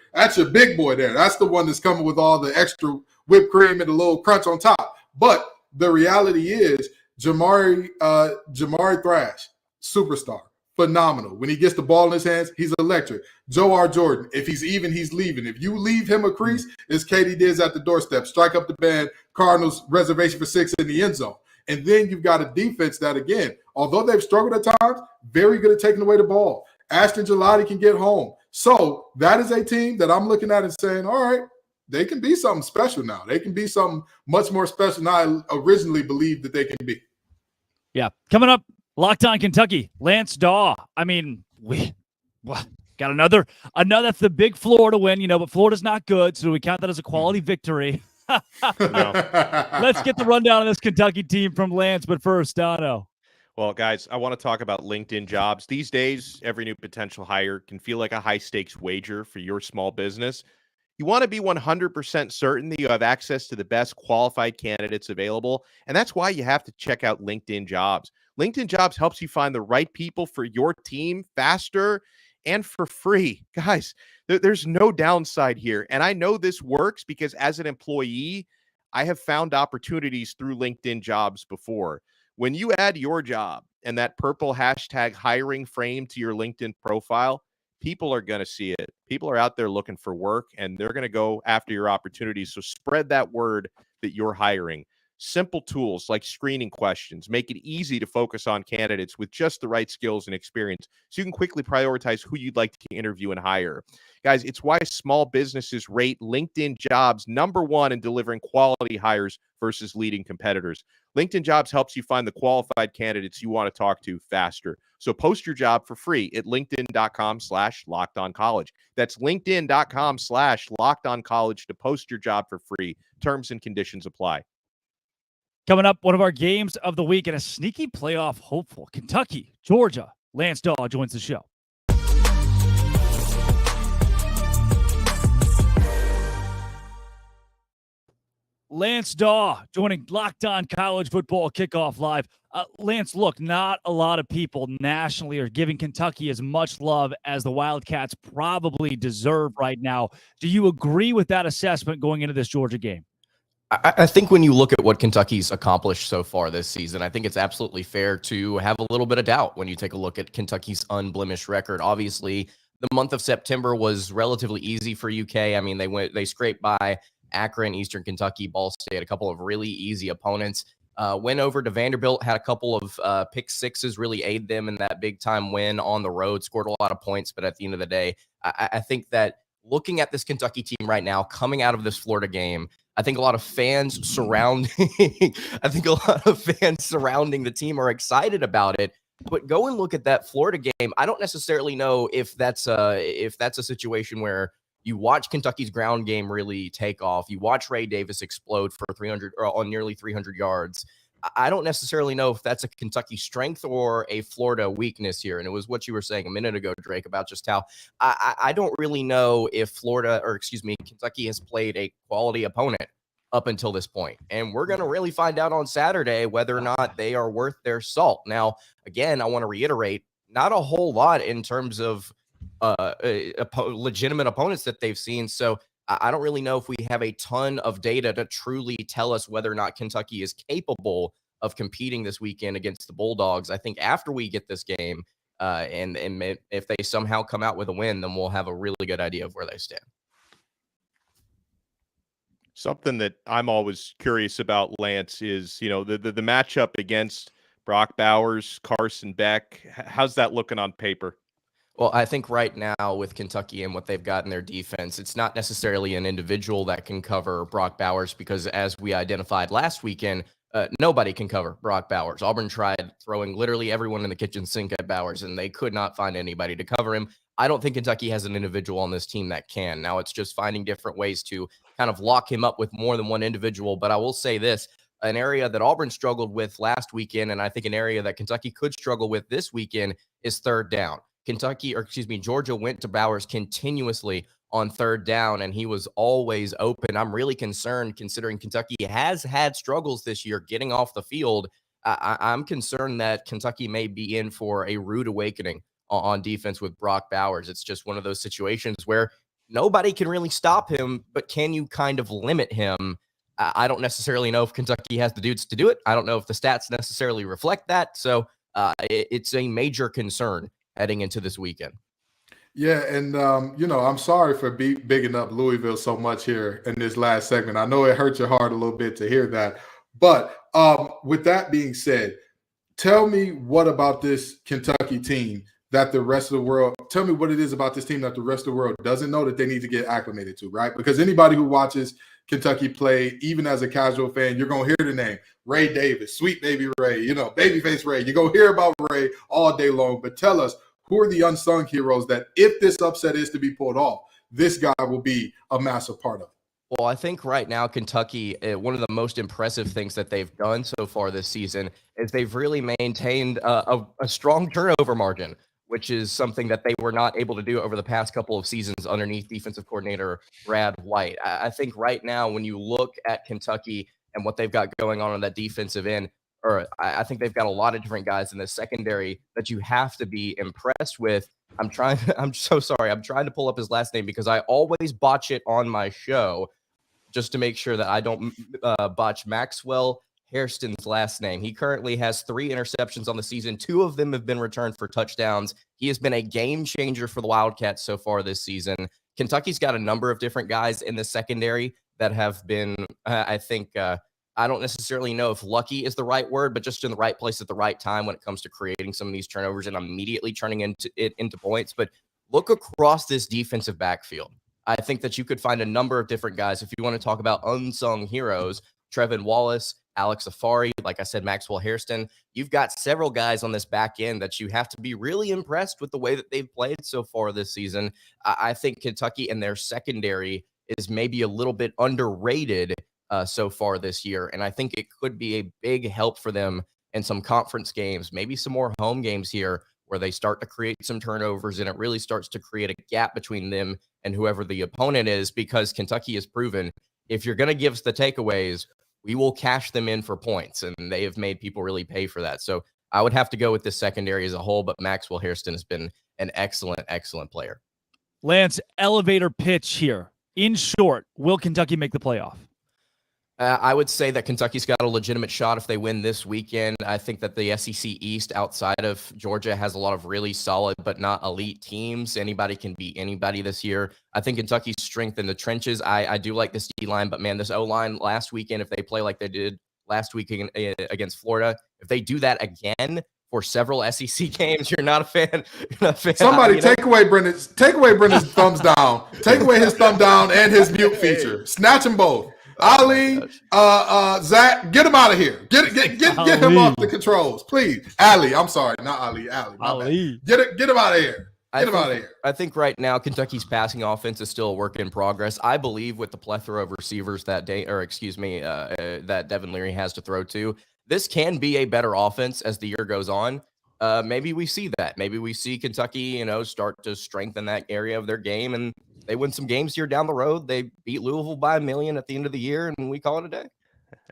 big boy there. That's the one that's coming with all the extra whipped cream and a little crunch on top. But the reality is, Jamari Thrash, superstar. Phenomenal. When he gets the ball in his hands, he's electric. Joe R. Jordan, if he's even, he's leaving. If you leave him a crease, it's Katie Diz at the doorstep. Strike up the band, Cardinals reservation for 6 in the end zone. And then you've got a defense that, again, although they've struggled at times, very good at taking away the ball. Ashton Gelati can get home. So that is a team that I'm looking at and saying, all right, they can be something special now. They can be something much more special than I originally believed that they can be. Yeah. Coming up, Locked On Kentucky, Lance Daw. I mean, we got another that's the big Florida win, but Florida's not good, so we count that as a quality victory. Let's get the rundown of this Kentucky team from Lance, but first, Dono. Well, guys, I want to talk about LinkedIn Jobs. These days, every new potential hire can feel like a high-stakes wager for your small business. You want to be 100% certain that you have access to the best qualified candidates available, and that's why you have to check out LinkedIn Jobs. LinkedIn Jobs helps you find the right people for your team faster and for free. Guys, there's no downside here, and I know this works because as an employee, I have found opportunities through LinkedIn Jobs before. When you add your job and that purple hashtag hiring frame to your LinkedIn profile, people are going to see it. People are out there looking for work, and they're going to go after your opportunities. So spread that word that you're hiring. Simple tools like screening questions make it easy to focus on candidates with just the right skills and experience so you can quickly prioritize who you'd like to interview and hire. Guys, it's why small businesses rate LinkedIn Jobs #1 in delivering quality hires versus leading competitors. LinkedIn Jobs helps you find the qualified candidates you want to talk to faster. So post your job for free at linkedin.com/lockedoncollege. That's linkedin.com/lockedoncollege to post your job for free. Terms and conditions apply. Coming up, one of our games of the week and a sneaky playoff hopeful. Kentucky, Georgia. Lance Daw joins the show. Lance Daw joining Locked On College Football Kickoff Live. Lance, look, not a lot of people nationally are giving Kentucky as much love as the Wildcats probably deserve right now. Do you agree with that assessment going into this Georgia game? I think when you look at what Kentucky's accomplished so far this season, I think it's absolutely fair to have a little bit of doubt when you take a look at Kentucky's unblemished record. Obviously, the month of September was relatively easy for UK. I mean, they scraped by Akron, Eastern Kentucky, Ball State, a couple of really easy opponents. Went over to Vanderbilt, had a couple of pick sixes really aid them in that big time win on the road, scored a lot of points. But at the end of the day, I think that looking at this Kentucky team right now, coming out of this Florida game, I think a lot of fans surrounding the team are excited about it. But go and look at that Florida game. I don't necessarily know if that's a situation where you watch Kentucky's ground game really take off. You watch Ray Davis explode for 300 or on nearly 300 yards. I don't necessarily know if that's a Kentucky strength or a Florida weakness here. And it was what you were saying a minute ago, Drake, about just how I don't really know if Kentucky has played a quality opponent up until this point. And we're going to really find out on Saturday whether or not they are worth their salt. Now, again, I want to reiterate, not a whole lot in terms of legitimate opponents that they've seen. So I don't really know if we have a ton of data to truly tell us whether or not Kentucky is capable of competing this weekend against the Bulldogs. I think after we get this game, and if they somehow come out with a win, then we'll have a really good idea of where they stand. Something that I'm always curious about, Lance, is, the matchup against Brock Bowers, Carson Beck. How's that looking on paper? Well, I think right now with Kentucky and what they've got in their defense, it's not necessarily an individual that can cover Brock Bowers because, as we identified last weekend, nobody can cover Brock Bowers. Auburn tried throwing literally everyone in the kitchen sink at Bowers, and they could not find anybody to cover him. I don't think Kentucky has an individual on this team that can. Now it's just finding different ways to kind of lock him up with more than one individual. But I will say this, an area that Auburn struggled with last weekend, and I think an area that Kentucky could struggle with this weekend, is third down. Georgia went to Bowers continuously on third down, and he was always open. I'm really concerned considering Kentucky has had struggles this year getting off the field. I'm concerned that Kentucky may be in for a rude awakening on defense with Brock Bowers. It's just one of those situations where nobody can really stop him, but can you kind of limit him? I don't necessarily know if Kentucky has the dudes to do it. I don't know if the stats necessarily reflect that. So it's a major concern heading into this weekend. Yeah, and I'm sorry for bigging up Louisville so much here in this last segment. I know it hurt your heart a little bit to hear that. But with that being said, tell me what about this Kentucky team that the rest of the world – tell me what it is about this team that the rest of the world doesn't know that they need to get acclimated to, right? Because anybody who watches Kentucky play, even as a casual fan, you're going to hear the name Ray Davis, Sweet Baby Ray, Babyface Ray. You're going to hear about Ray all day long. But tell us, who are the unsung heroes that if this upset is to be pulled off, this guy will be a massive part of it? Well, I think right now Kentucky, one of the most impressive things that they've done so far this season is they've really maintained a strong turnover margin, which is something that they were not able to do over the past couple of seasons underneath defensive coordinator Brad White. I think right now when you look at Kentucky and what they've got going on that defensive end, I think they've got a lot of different guys in the secondary that you have to be impressed with. I'm so sorry. I'm trying to pull up his last name because I always botch it on my show just to make sure that I don't botch Maxwell Hairston's last name. He currently has 3 interceptions on the season. 2 of them have been returned for touchdowns. He has been a game changer for the Wildcats so far this season. Kentucky's got a number of different guys in the secondary that have been, I don't necessarily know if lucky is the right word, but just in the right place at the right time when it comes to creating some of these turnovers and immediately turning into points. But look across this defensive backfield. I think that you could find a number of different guys. If you want to talk about unsung heroes, Trevin Wallace, Alex Afari, like I said, Maxwell Hairston, you've got several guys on this back end that you have to be really impressed with the way that they've played so far this season. I think Kentucky and their secondary is maybe a little bit underrated so far this year. And I think it could be a big help for them in some conference games, maybe some more home games here where they start to create some turnovers and it really starts to create a gap between them and whoever the opponent is, because Kentucky has proven if you're going to give us the takeaways, we will cash them in for points. And they have made people really pay for that. So I would have to go with the secondary as a whole, but Maxwell Hairston has been an excellent, excellent player. Lance, elevator pitch here. In short, will Kentucky make the playoff? I would say that Kentucky's got a legitimate shot if they win this weekend. I think that the SEC East outside of Georgia has a lot of really solid but not elite teams. Anybody can beat anybody this year. I think Kentucky's strength in the trenches. I do like this D-line, but man, this O-line last weekend, if they play like they did last week against Florida, if they do that again for several SEC games, you're not a fan. Somebody take away Brendan's thumbs down. Take away his thumb down and his mute feature. Snatch them both. Ali, Zach, get him out of here. Get him off the controls, please. Ali, I'm sorry, not Ali. Ali. Get him out of here. I think right now Kentucky's passing offense is still a work in progress. I believe with the plethora of receivers that Devin Leary has to throw to, this can be a better offense as the year goes on. Maybe we see that. Maybe we see Kentucky, start to strengthen that area of their game, and they win some games here down the road. They beat Louisville by 1 million at the end of the year, and we call it a day.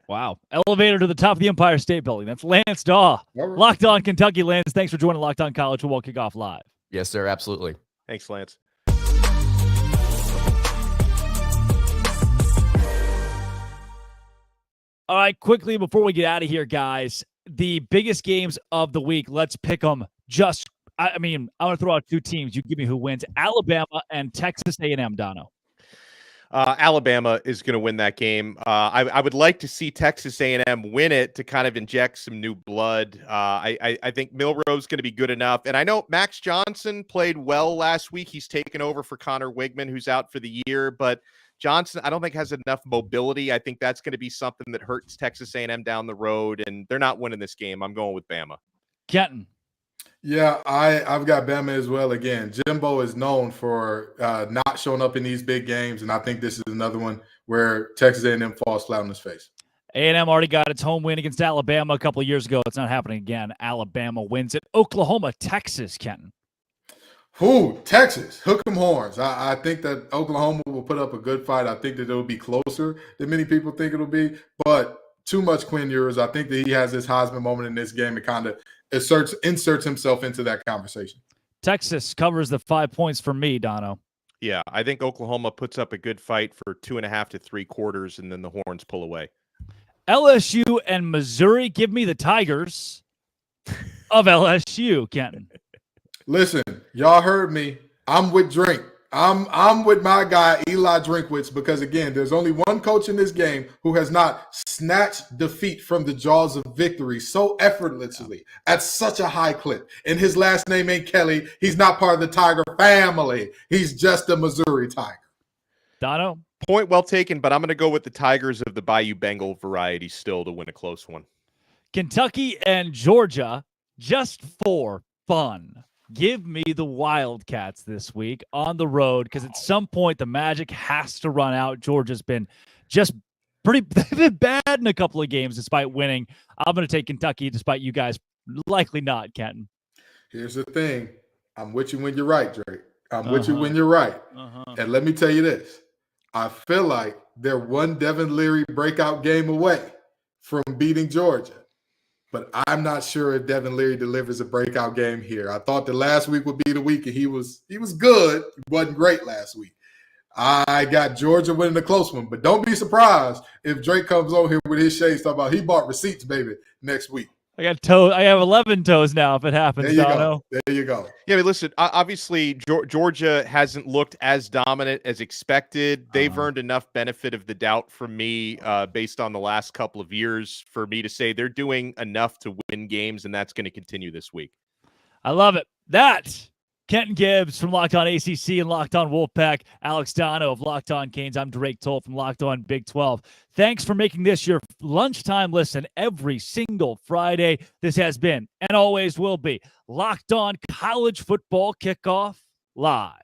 Wow. Elevator to the top of the Empire State Building. That's Lance Daw. Locked On Kentucky. Lance, thanks for joining Locked On College Football Kickoff Live. Yes, sir. Absolutely. Thanks, Lance. All right, quickly before we get out of here, guys, the biggest games of the week, let's pick them. I want to throw out 2 teams. You give me who wins, Alabama and Texas A&M, Dono. Alabama is going to win that game. I would like to see Texas A&M win it to kind of inject some new blood. I think Milroe's going to be good enough. And I know Max Johnson played well last week. He's taken over for Connor Wigman, who's out for the year. But Johnson, I don't think has enough mobility. I think that's going to be something that hurts Texas A&M down the road. And they're not winning this game. I'm going with Bama. Kenton. Yeah, I've got Bama as well. Again, Jimbo is known for not showing up in these big games, and I think this is another one where Texas A&M falls flat on his face. A&M already got its home win against Alabama a couple of years ago. It's not happening again. Alabama wins it. Oklahoma, Texas, Kenton. Who? Texas. Hook 'em horns. I think that Oklahoma will put up a good fight. I think that it'll be closer than many people think it'll be, but too much Quinn Ewers. I think that he has his Heisman moment in this game and kind of inserts himself into that conversation. Texas covers the 5 points for me, Dono. Yeah, I think Oklahoma puts up a good fight for 2.5 to 3 quarters, and then the Horns pull away. LSU and Missouri. Give me the Tigers of LSU, Kenton. Listen, y'all heard me. I'm with Drink. I'm with my guy Eli Drinkwitz because again, there's only one coach in this game who has not snatched defeat from the jaws of victory so effortlessly at such a high clip. And his last name ain't Kelly. He's not part of the Tiger family. He's just a Missouri Tiger. Dono? Point well taken, but I'm going to go with the Tigers of the Bayou Bengal variety still to win a close one. Kentucky and Georgia, just for fun. Give me the Wildcats this week on the road because at some point the magic has to run out. Georgia's been just they've been bad in a couple of games despite winning. I'm going to take Kentucky despite you guys likely not, Kenton. Here's the thing. I'm with you when you're right, Drake. I'm with you when you're right. And let me tell you this. I feel like they're one Devin Leary breakout game away from beating Georgia. But I'm not sure if Devin Leary delivers a breakout game here. I thought the last week would be the week, and he was good. He wasn't great last week. I got Georgia winning a close one, but don't be surprised if Drake comes on here with his shades talking about he bought receipts, baby, next week. I have 11 toes now if it happens, There you Dono. go. There you go. Yeah, but listen, obviously Georgia hasn't looked as dominant as expected. They've earned enough benefit of the doubt from me based on the last couple of years for me to say they're doing enough to win games, and that's going to continue this week. I love it. That Kenton Gibbs from Locked On ACC and Locked On Wolfpack, Alex Dono of Locked On Canes. I'm Drake Toll from Locked On Big 12. Thanks for making this your lunchtime listen every single Friday. This has been and always will be Locked On College Football Kickoff Live.